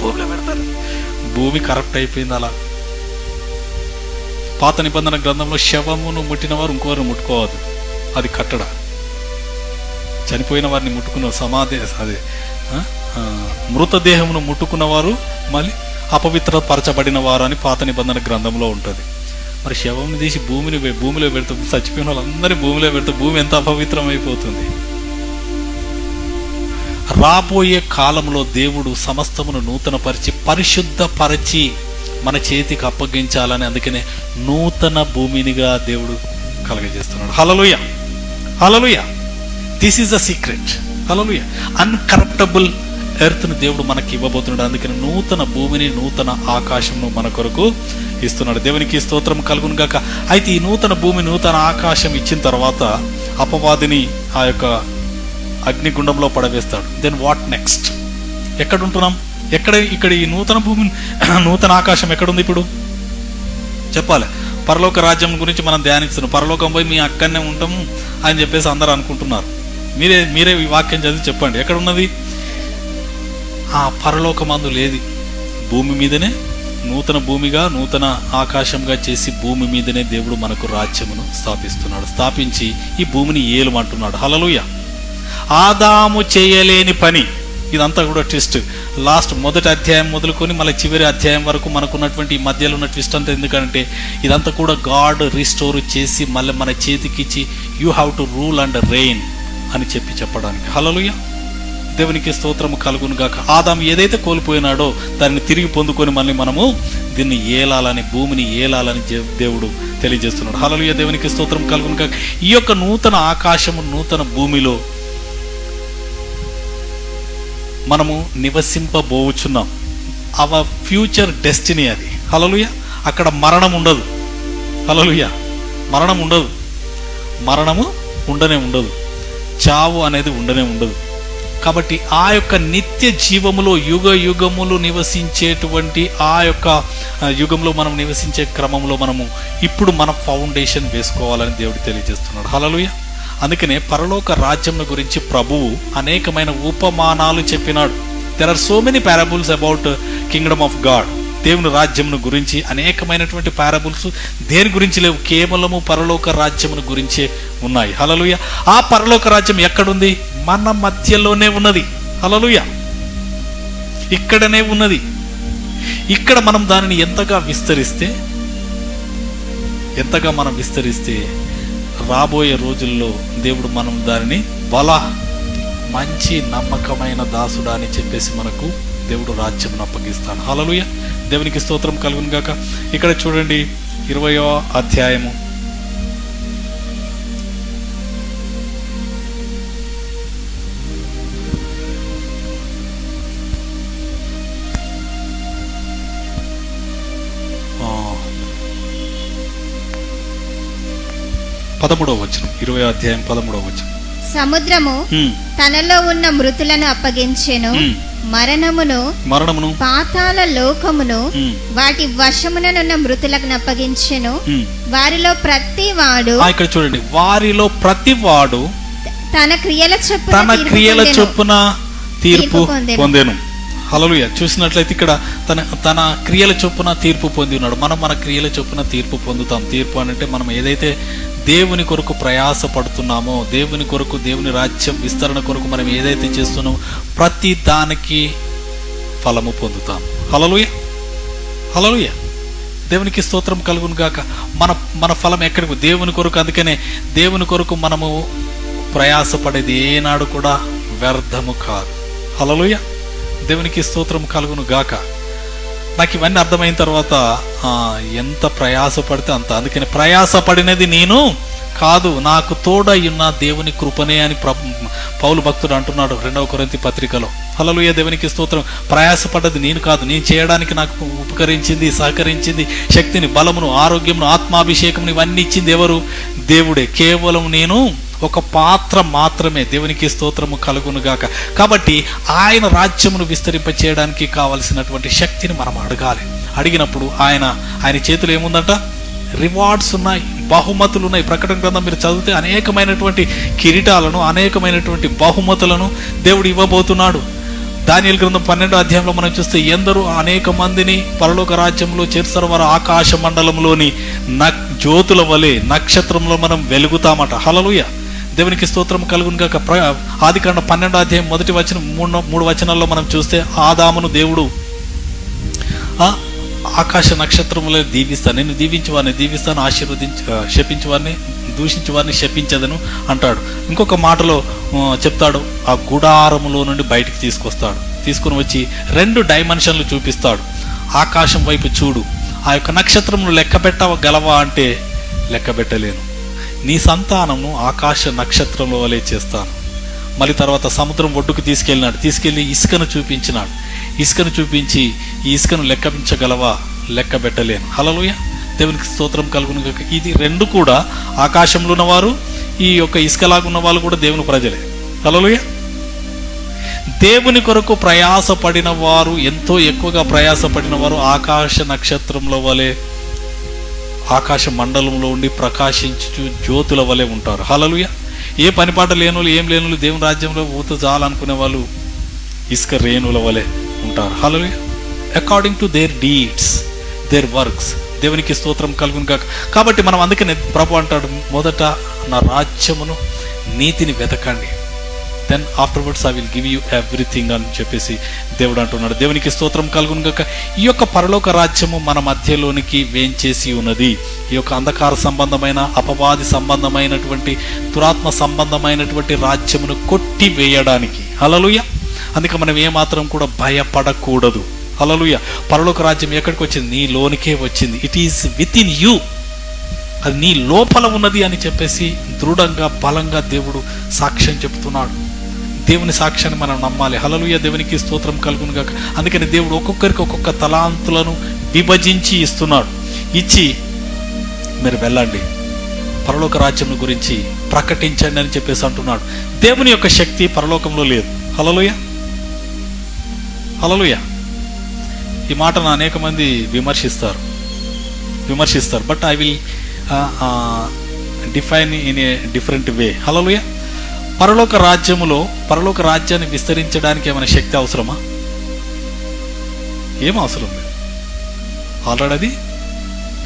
భూమిలో పెడతారు. భూమి కరప్ట్ అయిపోయింది. అలా పాత నిబంధన గ్రంథంలో శవమును ముట్టిన వారు ఇంకోవారు ముట్టుకోవద్దు. అది కట్టడ. చనిపోయిన వారిని ముట్టుకున్న సమాధి, అదే మృతదేహమును ముట్టుకున్నవారు మళ్ళీ అపవిత్రపరచబడిన వారు అని పాత నిబంధన గ్రంథంలో ఉంటుంది. మరి శవంని తీసి భూమిలో పెడితే, చచ్చిపోయిన వాళ్ళందరినీ భూమిలో పెడితే భూమి ఎంత అపవిత్రం అయిపోతుంది. రాబోయే కాలంలో దేవుడు సమస్తమును నూతనపరిచి పరిశుద్ధపరిచి మన చేతికి అప్పగించాలని, అందుకనే నూతన భూమినిగా దేవుడు కలగజేస్తున్నాడు. Hallelujah. Hallelujah. This is the secret. Hallelujah. Incorruptible ఎర్త్ను దేవుడు మనకి ఇవ్వబోతున్నాడు. అందుకని నూతన భూమిని, నూతన ఆకాశంను మన కొరకు ఇస్తున్నాడు. దేవునికి స్తోత్రం కలుగును గాక. అయితే ఈ నూతన భూమి, నూతన ఆకాశం ఇచ్చిన తర్వాత అపవాదిని ఆ యొక్క అగ్నిగుండంలో పడవేస్తాడు. Then what next? ఎక్కడ ఉంటున్నాం? ఇక్కడ ఈ నూతన భూమి, నూతన ఆకాశం ఎక్కడుంది ఇప్పుడు? చెప్పాలి. పరలోక రాజ్యం గురించి మనం ధ్యానిస్తున్నాం. పరలోకం పోయి మీ అక్కడనే ఉంటాము అని చెప్పేసి అందరూ అనుకుంటున్నారు. మీరే ఈ వాక్యం చదివి చెప్పండి. ఎక్కడున్నది? ఆ పరలోకమందు లేదు, భూమి మీదనే నూతన భూమిగా నూతన ఆకాశంగా చేసి భూమి మీదనే దేవుడు మనకు రాజ్యమును స్థాపిస్తున్నాడు. స్థాపించి ఈ భూమిని ఏలుమంటున్నాడు. హల్లెలూయా. ఆదాము చేయలేని పని, ఇదంతా కూడా ట్విస్ట్. లాస్ట్ మొదటి అధ్యాయం మొదలుకొని మళ్ళీ చివరి అధ్యాయం వరకు మనకున్నటువంటి ఈ మధ్యలో ఉన్న ట్విస్ట్ అంతా ఎందుకంటే ఇదంతా కూడా గాడ్ రిస్టోర్ చేసి మళ్ళీ మన చేతికిచ్చి you have to rule and reign అని చెప్పడానికి. హల్లెలూయా. దేవునికి స్తోత్రము కలుగును గాక. ఆదాము ఏదైతే కోల్పోయినాడో దాన్ని తిరిగి పొందుకొని మళ్ళీ మనము దీన్ని ఏలాలని, భూమిని ఏలాలని దేవుడు తెలియజేస్తున్నాడు. హల్లెలూయా. దేవునికి స్తోత్రం కలుగును గాక. ఈ యొక్క నూతన ఆకాశము నూతన భూమిలో మనము నివసింపబోచున్నాం. అవర్ ఫ్యూచర్ డెస్టినీ అది. హల్లెలూయా. అక్కడ మరణం ఉండదు. హల్లెలూయా. మరణం ఉండదు, మరణము ఉండనే ఉండదు, చావు అనేది ఉండనే ఉండదు. కాబట్టి ఆ యొక్క నిత్య జీవములో యుగ యుగములు నివసించేటువంటి ఆ యొక్క యుగంలో మనం నివసించే క్రమంలో మనము ఇప్పుడు మన ఫౌండేషన్ వేసుకోవాలని దేవుడు తెలియజేస్తున్నాడు. హల్లెలూయా. అందుకనే పరలోక రాజ్యం గురించి ప్రభువు అనేకమైన ఉపమానాలు చెప్పినాడు. There are so many parables about kingdom of God. దేవుని రాజ్యమును గురించి అనేకమైనటువంటి పారబుల్స్ దేని గురించి లేవు, కేవలము పరలోక రాజ్యమును గురించే ఉన్నాయి. హల్లెలూయా. ఆ పరలోక రాజ్యం ఎక్కడుంది? మన మధ్యలోనే ఉన్నది. హల్లెలూయా. ఇక్కడనే ఉన్నది. ఇక్కడ మనం దానిని ఎంతగా మనం విస్తరిస్తే రాబోయే రోజుల్లో దేవుడు మనం దానిని మంచి నమ్మకమైన దాసుడా అని చెప్పేసి మనకు దేవుడు రాజ్యం అప్పగిస్తాడు. హల్లెలూయా. దేవునికి స్తోత్రం కలుగును గాక. ఇక్కడ చూడండి 20వ అధ్యాయము 13వ వచనం. 20వ అధ్యాయం 13వ వచనం. సముద్రము తనలో ఉన్న మృతులను అప్పగించెను, మరణమును పాతాళ లోకమును వాటి వశముననున్న మృతులకు అప్పగించెను. వారిలో ప్రతివాడు, ఇక్కడ చూడండి, వారిలో ప్రతివాడు తన క్రియల చొప్పున తీర్పు పొందెను. హల్లెలూయా. చూసినట్లయితే ఇక్కడ తన క్రియల చొప్పున తీర్పు పొంది ఉన్నాడు. మనం మన క్రియల చొప్పున తీర్పు పొందుతాం. తీర్పు అంటే మనం ఏదైతే దేవుని కొరకు ప్రయాస పడుతున్నామో, దేవుని కొరకు, దేవుని రాజ్యం విస్తరణ కొరకు మనం ఏదైతే చేస్తున్నామో ప్రతి దానికి ఫలము పొందుతాం. హల్లెలూయా. హల్లెలూయా. దేవునికి స్తోత్రం కలుగును గాక. మన ఫలం ఎక్కడికి? దేవుని కొరకు. అందుకనే దేవుని కొరకు మనము ప్రయాసపడేది ఏనాడు కూడా వ్యర్థము కాదు. హల్లెలూయా. దేవునికి స్తోత్రం కలుగును గాక. నాకు ఇవన్నీ అర్థమైన తర్వాత ఎంత ప్రయాసపడితే అంత. అందుకని ప్రయాసపడినది నేను కాదు, నాకు తోడయ్యున్న దేవుని కృపనే అని పౌలు భక్తుడు అంటున్నాడు 2వ కొరింథీ పత్రికలో. హల్లెలూయా. దేవునికి స్తోత్రం. ప్రయాసపడ్డది నేను కాదు, నేను చేయడానికి నాకు ఉపకరించింది, సహకరించింది, శక్తిని, బలమును, ఆరోగ్యమును, ఆత్మాభిషేకమును ఇవన్నీ ఇచ్చింది ఎవరు? దేవుడే. కేవలం నేను ఒక పాత్ర మాత్రమే. దేవునికి స్తోత్రము కలుగును గాక. కాబట్టి ఆయన రాజ్యమును విస్తరింప చేయడానికి కావలసినటువంటి శక్తిని మనం అడగాలి. అడిగినప్పుడు ఆయన చేతిలో ఏముందంట? రివార్డ్స్ ఉన్నాయి, బహుమతులు ఉన్నాయి. ప్రకటన గ్రంథం మీరు చదివితే అనేకమైనటువంటి కిరీటాలను, అనేకమైనటువంటి బహుమతులను దేవుడు ఇవ్వబోతున్నాడు. దానియేలు గ్రంథం 12వ అధ్యాయంలో మనం చూస్తే ఎందరూ అనేక మందిని పరలోక రాజ్యంలో చేర్చారు. వారు ఆకాశ మండలంలోని జ్యోతుల వలె, నక్షత్రంలో మనం వెలుగుతామట. హల్లెలూయా. దేవునికి స్తోత్రం కలుగును గాక. ఆదికాండం 12వ అధ్యాయం 1వ వచనం 3 వచనాల్లో మనం చూస్తే ఆదామును దేవుడు ఆకాశ నక్షత్రములే దీవిస్తాను, నేను దీవించి వారిని దీవిస్తాను, శపించి వారిని, దూషించి వారిని శపించదను అంటాడు. ఇంకొక మాటలో చెప్తాడు, ఆ గుడారములో నుండి బయటికి తీసుకొని వచ్చి 2 డైమెన్షన్లు చూపిస్తాడు. ఆకాశం వైపు చూడు, ఆ యొక్క నక్షత్రమును లెక్క పెట్టగలవా అంటే లెక్క పెట్టలేను. నీ సంతానము ఆకాశ నక్షత్రంలో వలె చేస్తాను. మళ్ళీ తర్వాత సముద్రం ఒడ్డుకు తీసుకెళ్ళి ఇసుకను చూపించినాడు. ఇసుకను చూపించి ఈ ఇసుకను లెక్కించగలవా? లెక్క పెట్టలేను. హల్లెలూయా. దేవునికి స్తోత్రం కలుగును గాక. ఇది 2 కూడా ఆకాశంలో ఉన్నవారు, ఈ యొక్క ఇసుకలాగున్న వాళ్ళు కూడా దేవుని ప్రజలే. హల్లెలూయా. దేవుని కొరకు ప్రయాసపడిన వారు, ఎంతో ఎక్కువగా ప్రయాసపడిన వారు ఆకాశ నక్షత్రంలో వలె, ఆకాశ మండలంలో ఉండి ప్రకాశించు జ్యోతుల వలె ఉంటారు. హల్లెలూయా. ఏ పనిపాట లేనులు, ఏం లేనులు దేవుని రాజ్యంలో ఊత చాలనుకునే వాళ్ళు ఇసుక రేణుల వలె ఉంటారు. Hallelujah. According to their deeds, their works. దేవునికి స్తోత్రం కలుగును గాక. కాబట్టి మనం అందుకనే ప్రభు అంటాడు, మొదట నా రాజ్యమును నీతిని వెతకండి, then afterwards I will give you everything అని చెప్పేసి దేవుడు అంటున్నాడు. దేవునికి స్తోత్రం కలుగును గాక. ఈ యొక్క పరలోక రాజ్యము మన మధ్యలోనికి వేంచేసి ఉన్నది. ఈ యొక్క అంధకార సంబంధమైన, అపవాది సంబంధమైనటువంటి, దురాత్మ సంబంధమైనటువంటి రాజ్యమును కొట్టి వేయడానికి. హల్లెలూయా. అందుకే మనం ఏమాత్రం కూడా భయపడకూడదు. హల్లెలూయా. పరలోక రాజ్యం ఎక్కడికి వచ్చింది? నీ లోనికే వచ్చింది. It is with in you, అది నీ లోపల ఉన్నది అని చెప్పేసి దృఢంగా, బలంగా దేవుడు సాక్ష్యం చెప్తున్నాడు. దేవుని సాక్ష్యాన్ని మనం నమ్మాలి. హల్లెలూయా. దేవునికి స్తోత్రం కలుగును గాక. అందుకని దేవుడు ఒక్కొక్కరికి ఒక్కొక్క తలాంతులను విభజించి ఇస్తున్నాడు. ఇచ్చి మీరు వెళ్ళండి, పరలోక రాజ్యం గురించి ప్రకటించండి అని చెప్పేసి అంటున్నాడు. దేవుని యొక్క శక్తి పరలోకంలో లేదు. హల్లెలూయా. హల్లెలూయా. ఈ మాటను అనేక మంది విమర్శిస్తారు, but I will define in a different way. Hallelujah. పరలోక రాజ్యములో, పరలోక రాజ్యాన్ని విస్తరించడానికి ఏమైనా శక్తి అవసరమా? ఏం అవసరం లేదు. ఆల్రెడీ అది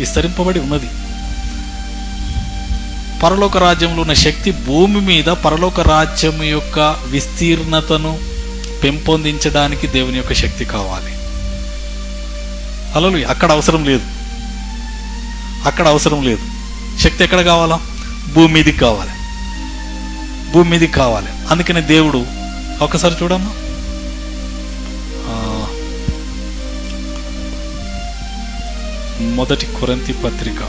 విస్తరింపబడి ఉన్నది. పరలోక రాజ్యంలో ఉన్న శక్తి భూమి మీద పరలోక రాజ్యం యొక్క విస్తీర్ణతను పెంపొందించడానికి దేవుని యొక్క శక్తి కావాలి. హల్లెలూయా. అక్కడ అవసరం లేదు, అక్కడ అవసరం లేదు. శక్తి ఎక్కడ కావాలా? భూమి మీదకి కావాలి, భూమి మీదకి కావాలి. అందుకని దేవుడు, ఒకసారి చూడమ్మా, మొదటి కొరింథీ పత్రిక,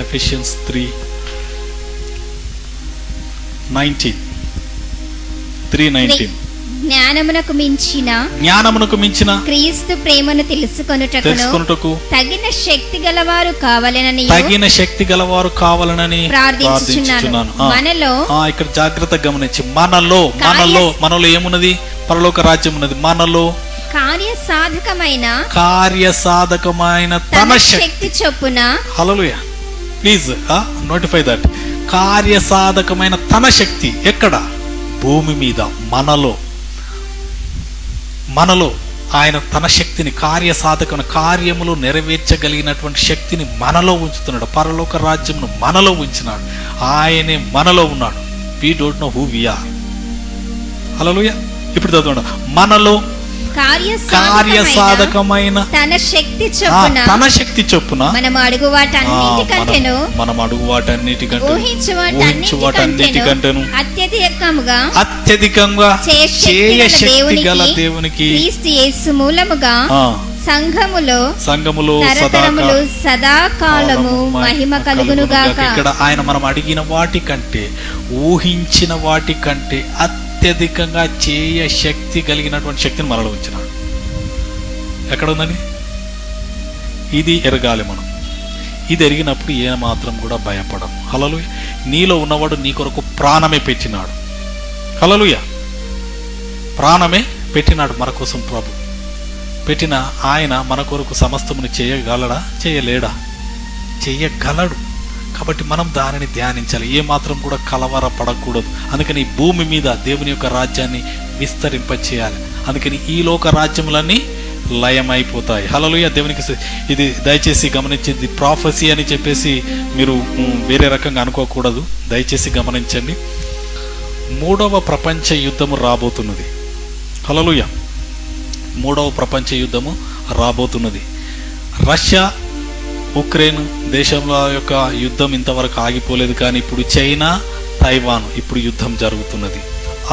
ఎఫెసియన్స్ 3:19 జ్ఞానమునకు మించిన క్రీస్తు ప్రేమను తెలుసుకొనుటకు తగిన శక్తి గలవారు కావాలనని ప్రార్థించుచున్నాను. ఇక్కడ జాగ్రత్తగా గమనించి, మనలో ఏమున్నది? పరలోక రాజ్యం ఉన్నది. మనలో కార్యసాధకమైన తన శక్తి చొప్పున. హల్లెలూయా. Please notify that. కార్యసాధకమైన తన శక్తి ఎక్కడ? భూమి మీద, మనలో ఆయన తన శక్తిని, కార్యసాధకమైన కార్యములు నెరవేర్చగలిగినటువంటి శక్తిని మనలో ఉంచుతున్నాడు. పరలోక రాజ్యమును మనలో ఉంచినాడు. ఆయనే మనలో ఉన్నాడు. We don't know who we are. Hallelujah. ఇప్పుడు చదవండి. మనలో కార్యసాధకమైన తన శక్తి చొప్పున మనం అడుగు వాటన్నిటికంటేను ఊహించు వాటన్నిటికంటేను అత్యధికంగా చేయ శక్తి గల దేవునికి క్రీస్తు యేసు మూలముగా సంఘములో సదాకాలము మహిమ కలుగును గాక. ఇక్కడ ఆయన మనం అడిగిన వాటి కంటే, ఊహించిన వాటి కంటే అత్యధికంగా చేయ శక్తి కలిగినటువంటి శక్తిని మనలో ఉంచినాడు. ఎక్కడ ఉందని ఇది ఎరగాలి మనం. ఇది ఎరిగినప్పుడు ఏ మాత్రం కూడా భయపడం. హల్లెలూయా. నీలో ఉన్నవాడు నీ కొరకు ప్రాణమే పెట్టినాడు. హల్లెలూయా. ప్రాణమే పెట్టినాడు మన కోసం. ప్రభు పెట్టిన ఆయన మన కొరకు సమస్తమును చేయగలడా? చేయలేడా? చేయగలడు. కాబట్టి మనం దానిని ధ్యానించాలి. ఏ మాత్రం కూడా కలవరపడకూడదు. అందుకని ఈ భూమి మీద దేవుని యొక్క రాజ్యాన్ని విస్తరింపచేయాలి. అందుకని ఈ లోక రాజ్యములన్నీ లయమైపోతాయి. హల్లెలూయా. దేవునికి ఇది దయచేసి గమనించింది. ప్రాఫెసీ అని చెప్పేసి మీరు వేరే రకంగా అనుకోకూడదు. దయచేసి గమనించండి. 3వ ప్రపంచ యుద్ధము రాబోతున్నది. హల్లెలూయా. 3వ ప్రపంచ యుద్ధము రాబోతున్నది. రష్యా ఉక్రెయిన్ దేశంలో యొక్క యుద్ధం ఇంతవరకు ఆగిపోలేదు. కానీ ఇప్పుడు చైనా, తైవాన్ ఇప్పుడు యుద్ధం జరుగుతున్నది.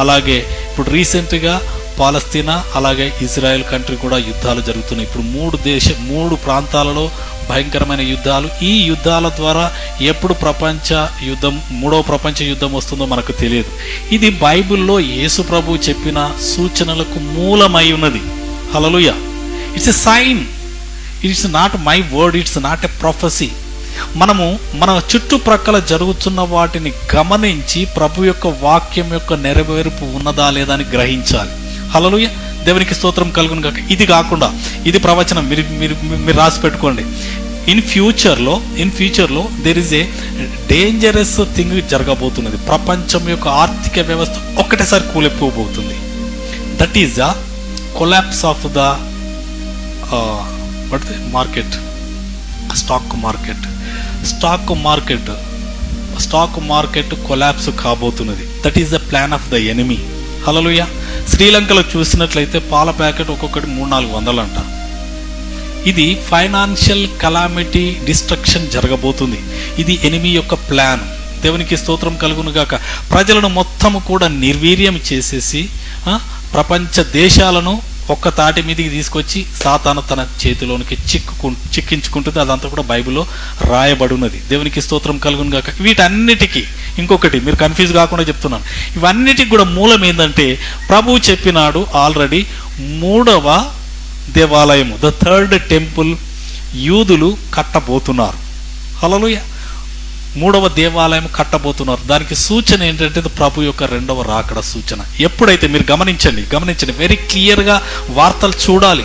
అలాగే ఇప్పుడు రీసెంట్గా పాలస్తీనా, అలాగే ఇజ్రాయెల్ కంట్రీ కూడా యుద్ధాలు జరుగుతున్నాయి. ఇప్పుడు 3 ప్రాంతాలలో భయంకరమైన యుద్ధాలు. ఈ యుద్ధాల ద్వారా ఎప్పుడు 3వ ప్రపంచ యుద్ధం వస్తుందో మనకు తెలియదు. ఇది బైబిల్లో యేసు ప్రభు చెప్పిన సూచనలకు మూలమై ఉన్నది. Hallelujah. It's a sign. It's not my word, it's not a prophecy. మనము మన చుట్టుప్రక్కల జరుగుతున్న వాటిని గమనించి ప్రభు యొక్క వాక్యం యొక్క నెరవేర్పు ఉన్నదా లేదా అని గ్రహించాలి. హల్లెలూయా. దేవునికి స్తోత్రం కలుగును గాక. ఇది కాకుండా, ఇది ప్రవచనం మీరు రాసి పెట్టుకోండి. ఇన్ ఫ్యూచర్లో there is a dangerous thing జరగబోతున్నది. ప్రపంచం యొక్క ఆర్థిక వ్యవస్థ ఒక్కటేసారి కూలిపోబోతుంది. That is the collapse of the market, stock market collapse కాబోతున్నది. That is the plan of the enemy. Hallelujah. శ్రీలంకలో చూసినట్లయితే పాల ప్యాకెట్ ఒక్కొక్కటి 300-400 అంట. ఇది ఫైనాన్షియల్ కలామిటీ, డిస్ట్రక్షన్ జరగబోతుంది. ఇది ఎనిమీ యొక్క ప్లాన్. దేవునికి స్తోత్రం కలుగును గాక. ప్రజలను మొత్తము కూడా నిర్వీర్యం చేసేసి ప్రపంచ దేశాలను ఒక్క తాటి మీదకి తీసుకొచ్చి సాతాను తన చేతిలోనికి చిక్కించుకుంటుంది. అదంతా కూడా బైబిల్లో రాయబడినది. దేవునికి స్తోత్రం కలుగును గాక. వీటన్నిటికీ ఇంకొకటి మీరు కన్ఫ్యూజ్ కాకుండా చెప్తున్నాను, ఇవన్నిటికి కూడా మూలం ఏంటంటే ప్రభువు చెప్పినాడు ఆల్రెడీ 3వ దేవాలయము, ద థర్డ్ టెంపుల్ యూదులు కట్టబోతున్నారు. హల్లెలూయా. 3వ దేవాలయం కట్టబోతున్నారు. దానికి సూచన ఏంటంటే ప్రభు యొక్క 2వ రాకడ సూచన. ఎప్పుడైతే మీరు గమనించండి వెరీ క్లియర్గా వార్తలు చూడాలి.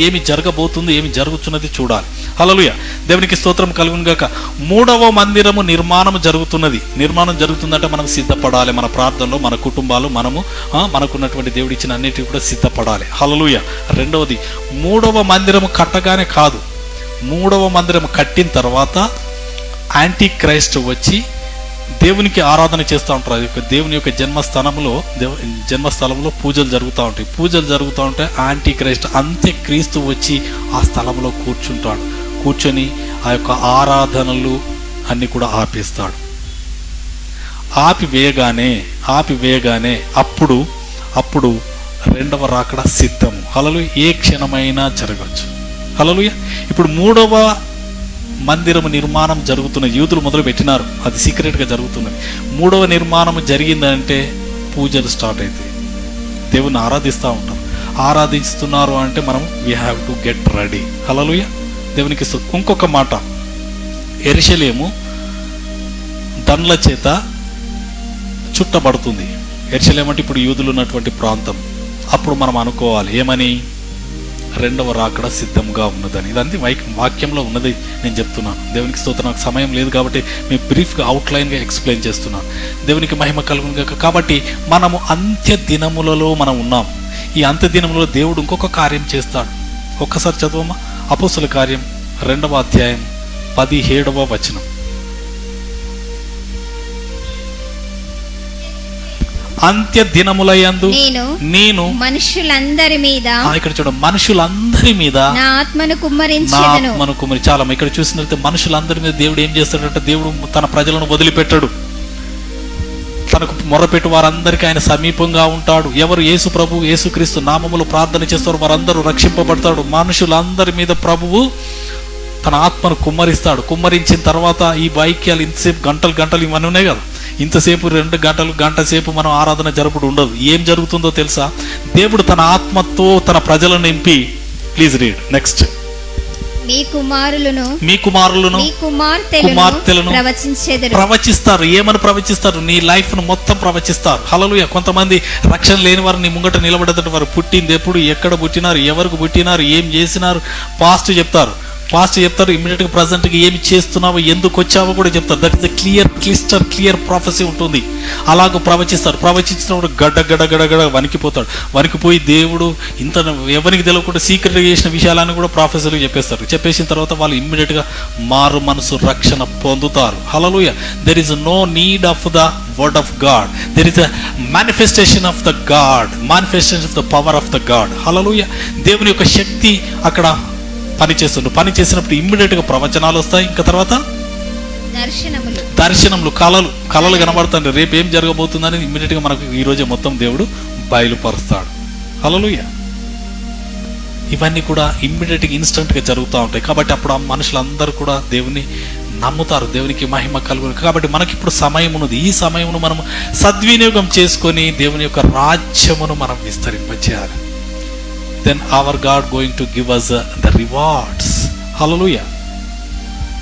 ఏమి జరగబోతుంది, ఏమి జరుగుతున్నది చూడాలి. హల్లెలూయా. దేవునికి స్తోత్రం కలుగును గాక. 3వ మందిరము నిర్మాణం జరుగుతుందంటే మనం సిద్ధపడాలి. మన ప్రార్థనలో, మన కుటుంబాలు, మనకున్నటువంటి దేవుడు ఇచ్చిన అన్నిటికీ కూడా సిద్ధపడాలి. హల్లెలూయా. రెండవది, 3వ మందిరము కట్టగానే కాదు, 3వ మందిరము కట్టిన తర్వాత యాంటీ క్రైస్ట్ వచ్చి దేవునికి ఆరాధన చేస్తూ ఉంటారు. దేవుని యొక్క జన్మస్థలంలో పూజలు జరుగుతూ ఉంటాయి. యాంటీ క్రైస్ట్ అంత్యక్రీస్తు వచ్చి ఆ స్థలంలో కూర్చొని ఆ యొక్క ఆరాధనలు అన్ని కూడా ఆపేస్తాడు. ఆపివేయగానే అప్పుడు 2వ రాకడ సిద్ధము. హల్లెలూయా. ఏ క్షణమైనా జరగచ్చు. హల్లెలూయా. ఇప్పుడు 3వ మందిరము నిర్మాణం జరుగుతున్న యూదులు మొదలు పెట్టినారు. అది సీక్రెట్గా జరుగుతున్నది. 3వ నిర్మాణం జరిగిందంటే పూజలు స్టార్ట్ అవుతాయి. దేవుని ఆరాధిస్తున్నారు అంటే మనం we have to get ready. Hallelujah. దేవునికి ఇంకొక మాట, యెరూషలేము దండ్ల చేత చుట్టబడుతుంది. యెరూషలేము అంటే ఇప్పుడు యూదులు ఉన్నటువంటి ప్రాంతం. అప్పుడు మనం అనుకోవాలి ఏమని, 2వ రాకడ సిద్ధంగా ఉన్నదని. ఇదంతా వాక్యంలో ఉన్నది నేను చెప్తున్నాను. దేవునికి స్తోత్రం. నాకు సమయం లేదు కాబట్టి మేము బ్రీఫ్గా అవుట్లైన్గా ఎక్స్ప్లెయిన్ చేస్తున్నాను. దేవునికి మహిమ కలుగును. కాబట్టి మనము అంత్య దినములలో మనం ఉన్నాం. ఈ అంత్య దినములలో దేవుడు ఇంకొక కార్యం చేస్తాడు. ఒక్కసారి చదవమా, అపోస్తల కార్యం 2వ అధ్యాయం 17వ వచనం. అంత్య దినములయందు నేను మనుషులందరి మీద, ఇక్కడ చూడ, మనుషులందరి మీద నా ఆత్మను కుమ్మరించెదను. చాలా ఇక్కడ చూసినట్లయితే మనుషులందరి మీద దేవుడు ఏం చేస్తాడంటే, దేవుడు తన ప్రజలను వదిలిపెట్టాడు. తనకు మొరపెట్టు వారందరికీ ఆయన సమీపంగా ఉంటాడు. ఎవరు యేసుక్రీస్తు నామములో ప్రార్థన చేస్తారో వారందరూ రక్షింపబడతాడు. మనుషులందరి మీద ప్రభువు తన ఆత్మను కుమ్మరించిన తర్వాత ఈ వాక్యాలు ఇంతసేపు గంటలు ఇవన్నీ ఉన్నాయి కదా, ఇంతసేపు 2 గంట సేపు మనం ఆరాధన జరుపుడు ఉండదు. ఏం జరుగుతుందో తెలుసా? దేవుడు తన ఆత్మతో తన ప్రజలను నింపి, ప్లీజ్ రీడ్ నెక్స్ట్, మీ కుమారులను మీ కుమార్తెలను ప్రవచిస్తారు. ఏమని ప్రవచిస్తారు? నీ లైఫ్ ను మొత్తం ప్రవచిస్తారు. హల్లెలూయా. కొంతమంది రక్షణ లేని వారు నీ ముంగట నిలబడేటట్టు, వారు పుట్టింది ఎప్పుడు, ఎక్కడ పుట్టినారు, ఎవరికి పుట్టినారు, ఏం చేసినారు, పాస్ట్ చెప్తారు. ఇమ్మీడియట్గా ప్రజెంట్గా ఏమి చేస్తున్నావో, ఎందుకు వచ్చావో కూడా చెప్తారు. దట్ ఇస్ క్లియర్ ప్రాఫెసీ ఉంటుంది. అలాగూ ప్రవచించినప్పుడు గడ్డ వణికిపోతాడు. వణికిపోయి దేవుడు ఇంత ఎవరికి తెలియకుండా సీక్రెట్గా చేసిన విషయాలను కూడా ప్రాఫెసర్లు చెప్పేసిన తర్వాత వాళ్ళు ఇమ్మీడియట్గా మారు మనసు రక్షణ పొందుతారు. Hallelujah. There is no need of the word of God, there is a manifestation of the God, manifestation of the power of the God. Hallelujah. దేవుని యొక్క శక్తి అక్కడ పని చేసినప్పుడు ఇమ్మీడియట్గా ప్రవచనాలు వస్తాయి. ఇంకా తర్వాత దర్శనములు, కళలు కనబడతాయి. రేపు ఏం జరగబోతుందని ఇమ్మీడియట్గా మనకు ఈరోజే మొత్తం దేవుడు బయలుపరుస్తాడు. హల్లెలూయా. ఇవన్నీ కూడా ఇమ్మీడియట్గా ఇన్స్టెంట్గా జరుగుతూ ఉంటాయి. కాబట్టి అప్పుడు ఆ మనుషులందరూ కూడా దేవుని నమ్ముతారు. దేవునికి మహిమ కలుగును. కాబట్టి మనకి ఇప్పుడు సమయం ఉన్నది. ఈ సమయమును మనం సద్వినియోగం చేసుకొని దేవుని యొక్క రాజ్యమును మనం విస్తరింపచేయాలి. Then our God going to give us the rewards. Hallelujah.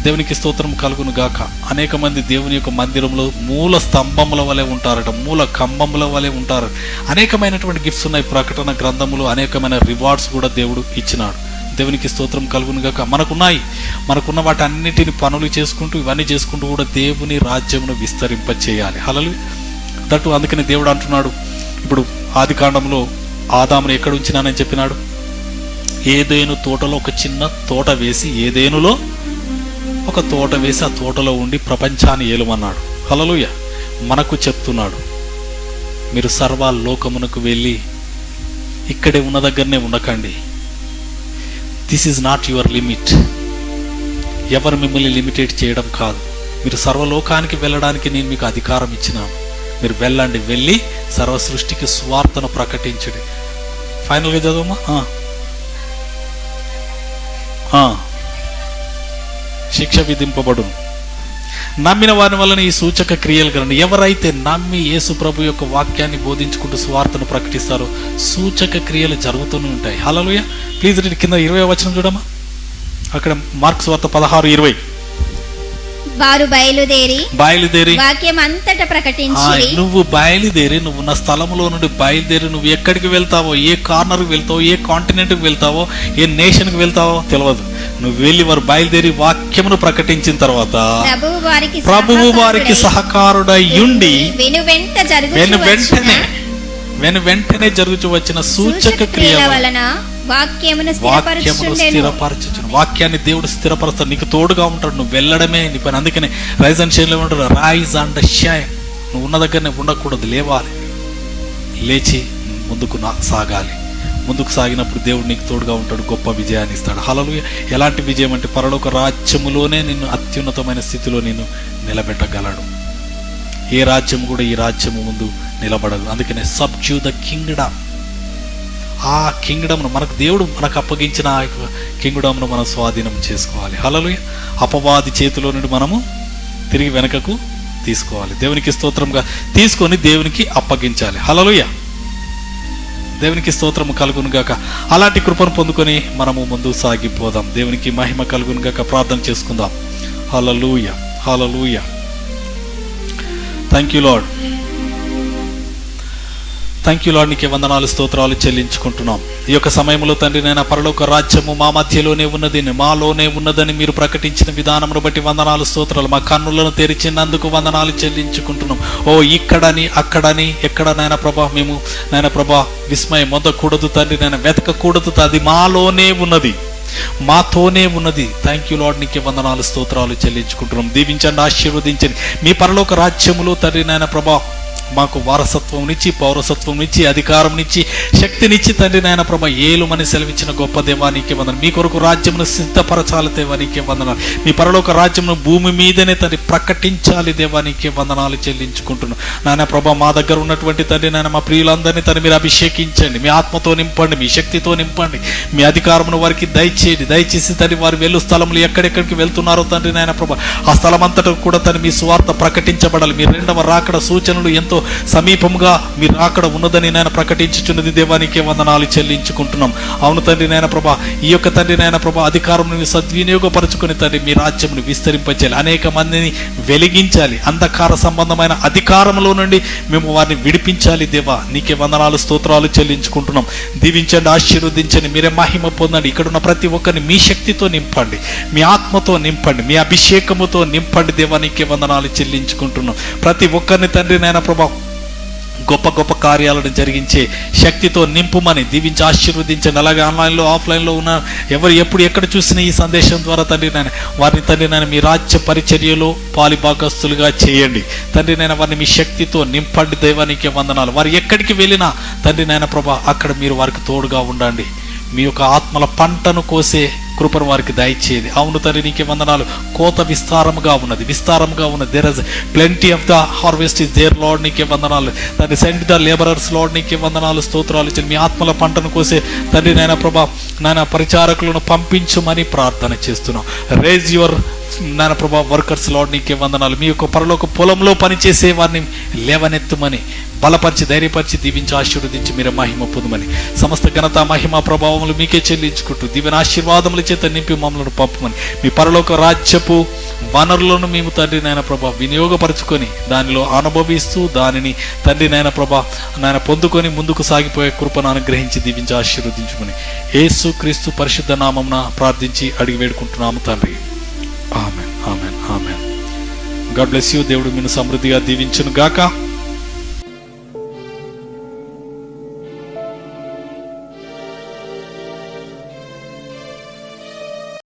దేవునికి స్తోత్రం కలుగును గాక. అనేక మంది దేవుని యొక్క మందిరంలో మూల స్తంభముల వలె ఉంటారట, మూల కంబముల వలె ఉంటారు. అనేకమైనటువంటి గిఫ్ట్స్ ఉన్నాయి. ప్రకటన గ్రంథములు అనేకమైన రివార్డ్స్ కూడా దేవుడు ఇచ్చినాడు. దేవునికి స్తోత్రం కలుగును గాక. మనకున్న వాటి అన్నిటిని పనులు చేసుకుంటూ ఇవన్నీ చేసుకుంటూ కూడా దేవుని రాజ్యమును విస్తరింప చేయాలి. హల్లెలూయా. దట్టు అందుకని దేవుడు అంటున్నాడు, ఇప్పుడు ఆది కాండంలో ఆదామును ఎక్కడ ఉంచినానని చెప్పినాడు? ఏదేను తోటలో ఒక చిన్న తోట వేసి, ఏదేనులో ఒక తోట వేసి ఆ తోటలో ఉండి ప్రపంచాన్ని ఏలుమన్నాడు. హల్లెలూయా. మనకు చెప్తున్నాడు, మీరు సర్వలోకమునకు వెళ్ళి ఇక్కడే ఉన్న దగ్గరనే ఉండకండి. This is not your limit. ఎవరు మిమ్మల్ని లిమిటేట్ చేయడం కాదు. మీరు సర్వలోకానికి వెళ్ళడానికి నేను మీకు అధికారం ఇచ్చినాను. మీరు వెళ్ళండి, వెళ్ళి సర్వ సృష్టికి స్వార్థను ప్రకటించండి. ఫైనల్గా చదవమ్మా. శిక్ష విధింపబడును నమ్మిన వారి వలన ఈ సూచక క్రియలు కలండి. ఎవరైతే నమ్మి యేసు ప్రభు యొక్క వాక్యాన్ని బోధించుకుంటూ స్వార్థను ప్రకటిస్తారో సూచక క్రియలు జరుగుతూనే ఉంటాయి. హల్లెలూయా. ప్లీజ్ రీడ్ కింద 20వ వచనం చూడమ్మా. అక్కడ మార్క్స్ వార్త 16:20. వారు బయలుదేరి వాక్యం అంతటా ప్రకటించి. నువ్వు బయలుదేరి, నువ్వు ఉన్న స్థలంలో నుండి బయలుదేరి నువ్వు ఎక్కడికి వెళ్తావో, ఏ కార్నర్కి వెళ్తావో, ఏ కాంటినెంట్కి వెళ్తావో, ఏ నేషన్కి వెళ్తావో తెలియదు. నువ్వు వెళ్ళి వారు బయలుదేరి వాక్యమును ప్రకటించిన తర్వాత ప్రభువు వారికి సహకారుడై ఉండి వెంటనే జరుగుతూ వచ్చిన సూచక క్రియల వలన వాక్యమును స్థిరపరచును. వాక్యాన్ని దేవుడు స్థిరపరుస్తాడు, నీకు తోడుగా ఉంటాడు. నువ్వు వెళ్ళడమే నీ పని. అందుకనే రైజ్ అండ్ షైన్ లో ఉంటాడు, రైజ్ అండ్ షైన్. నువ్వు ఉన్న దగ్గరనే ఉండకూడదు, లేవాలి, లేచి ముందుకు సాగాలి. ముందుకు సాగినప్పుడు దేవుడు నీకు తోడుగా ఉంటాడు, గొప్ప విజయాన్ని ఇస్తాడు. హల్లెలూయా. ఎలాంటి విజయం అంటే పరలోక రాజ్యములోనే నిన్ను అత్యున్నతమైన స్థితిలో నిన్ను నిలబెట్టగలడు. ఏ రాజ్యం కూడా ఈ రాజ్యము ముందు నిలబడదు. అందుకనే సబ్డ్యూ ద కింగ్డమ్. ఆ కింగ్డమ్ను మనకు దేవుడు మనకు అప్పగించిన ఆ కింగ్డమ్ను మనం స్వాధీనం చేసుకోవాలి. హల్లెలూయా. అపవాది చేతిలో నుండి మనము తిరిగి వెనకకు తీసుకోవాలి. దేవునికి స్తోత్రంగా తీసుకొని దేవునికి అప్పగించాలి. హల్లెలూయా. దేవునికి స్తోత్రము కలుగును గాక. అలాంటి కృపను పొందుకొని మనము ముందు సాగిపోదాం. దేవునికి మహిమ కలుగును గాక. ప్రార్థన చేసుకుందాం. Hallelujah, hallelujah. Thank you Lord, thank you Lord. నీకే వందనాలు, స్తోత్రాలు చెల్లించుకుంటున్నాం. ఈ యొక్క సమయంలో తండ్రి నాయన పరలోక రాజ్యము మా మధ్యలోనే ఉన్నది, మాలోనే ఉన్నదని మీరు ప్రకటించిన విధానమును బట్టి వందనాలు, స్తోత్రాలు. మా కన్నులను తెరిచినందుకు వందనాలు చెల్లించుకుంటున్నాం. ఓ ఇక్కడని అక్కడని ఎక్కడ నాయన ప్రభా మేము నాయన ప్రభా విస్మయం పొందకూడదు తండ్రి, నాయన వెతకకూడదు. అది మాలోనే ఉన్నది, మాతోనే ఉన్నది. Thank you Lord. నీకే వందనాలు, స్తోత్రాలు చెల్లించుకుంటున్నాం. దీవించండి, ఆశీర్వదించండి. మీ పరలోక రాజ్యములో తండ్రి నాయన ప్రభా మాకు వారసత్వం ఇచ్చి, పౌరసత్వం ఇచ్చి, అధికారం ఇచ్చి, శక్తినిచ్చి తండ్రి నాయన ప్రభా ఏలుమని సెలవిచ్చిన గొప్ప దేవా నీకే వందనాలు. మీ కొరకు రాజ్యమును సిద్ధపరచాలి దేవా నీకే వందనాలు. మీ పరలోక రాజ్యమును భూమి మీదనే తండ్రి ప్రకటించాలి దేవా నీకే వందనాలు చెల్లించుకుంటున్నాను. నాయన ప్రభా మా దగ్గర ఉన్నటువంటి తండ్రి నాయన మా ప్రియులందరినీ తండ్రి మీరు అభిషేకించండి, మీ ఆత్మతో నింపండి, మీ శక్తితో నింపండి, మీ అధికారమును వారికి దయచేయండి. దయచేసి తండ్రి వారు వెళ్ళు స్థలములు ఎక్కడెక్కడికి వెళ్తున్నారో తండ్రి నాయన ప్రభా ఆ స్థలం అంతటా కూడా తండ్రి మీ సువార్త ప్రకటించబడాలి. మీ రెండవ రాకడ సూచనలు ఎంతో సమీపముగా మీరు అక్కడ ఉన్నదని నేను ప్రకటించుచున్నది దేవానికే వందనాలు చెల్లించుకుంటున్నాం. అవును తండ్రి నాయన ప్రభా, ఈ యొక్క తండ్రి నాయన ప్రభా అధికారం సద్వినియోగపరచుకుని తండ్రి మీ రాజ్యమును విస్తరింపచేయాలి, అనేక మందిని వెలిగించాలి. అంధకార సంబంధమైన అధికారంలో నుండి మేము వారిని విడిపించాలి దేవా. నీకే వందనాలు, స్తోత్రాలు చెల్లించుకుంటున్నాం. దీవించండి, ఆశీర్వదించండి, మీరే మహిమ పొందండి. ఇక్కడున్న ప్రతి ఒక్కరిని మీ శక్తితో నింపండి, మీ ఆత్మతో నింపండి, మీ అభిషేకముతో నింపండి దేవా. నీకే వందనాలు చెల్లించుకుంటున్నాం. ప్రతి ఒక్కరిని తండ్రి నాయన ప్రభా గొప్ప గొప్ప కార్యాలను జరిగించే శక్తితో నింపుమని దీవించి ఆశీర్వదించండి. అలాగే ఆన్లైన్లో ఆఫ్లైన్లో ఉన్న ఎవరు ఎప్పుడు ఎక్కడ చూసిన ఈ సందేశం ద్వారా తండ్రి నాయన వారిని తండ్రి నాయన మీ రాజ్య పరిచర్యలో పాలిభాగస్తులుగా చేయండి తండ్రి నాయన. వారిని మీ శక్తితో నింపండి దైవానికి వందనాలు. వారు ఎక్కడికి వెళ్ళినా తండ్రి నాయన ప్రభా అక్కడ మీరు వారికి తోడుగా ఉండండి. మీ యొక్క ఆత్మల పంటను కోసే కృపను వారికి దయచేది. అవును తండ్రి నీకే వందనాలు. కోత విస్తారముగా ఉన్నది, విస్తారముగా ఉన్నది. There is plenty of the harvest is there Lord. నీకే వందనాలు తండ్రి. Send the labourers Lord. నీకే వందనాలు, స్తోత్రాలు ఇచ్చింది. మీ ఆత్మల పంటను కోసే తండ్రి నాయన ప్రభా నాయన పరిచారకులను పంపించమని ప్రార్థన చేస్తున్నాం. రేజ్ యువర్ నాయన ప్రభా వర్కర్స్ లార్డ్. నీకే వందనాలు. మీ యొక్క పరలోక పొలంలో పనిచేసే వారిని లేవనెత్తుమని బలపరిచి ధైర్యపరిచి దీవించి ఆశీర్వదించి మీరే మహిమ పొందమని, సమస్త ఘనత మహిమ ప్రభావములు మీకే చెల్లించుకుంటూ దీవెన ఆశీర్వాదముల చేత నింపి మమ్మల్ని పంపమని, మీ పరలోక రాజ్యపు వనరులను మేము తండ్రి నాయన ప్రభా వినియోగపరచుకొని దానిలో అనుభవిస్తూ దానిని తండ్రి నాయన ప్రభా నాయన పొందుకొని ముందుకు సాగిపోయే కృపను అనుగ్రహించి దీవించి ఆశీర్వదించమని యేసు క్రీస్తు పరిశుద్ధ నామమున ప్రార్థించి అడిగి వేడుకుంటున్నాము తండ్రి. Amen, amen, amen. God bless you. దేవుడు మీరు సమృద్ధిగా దీవించును గాక.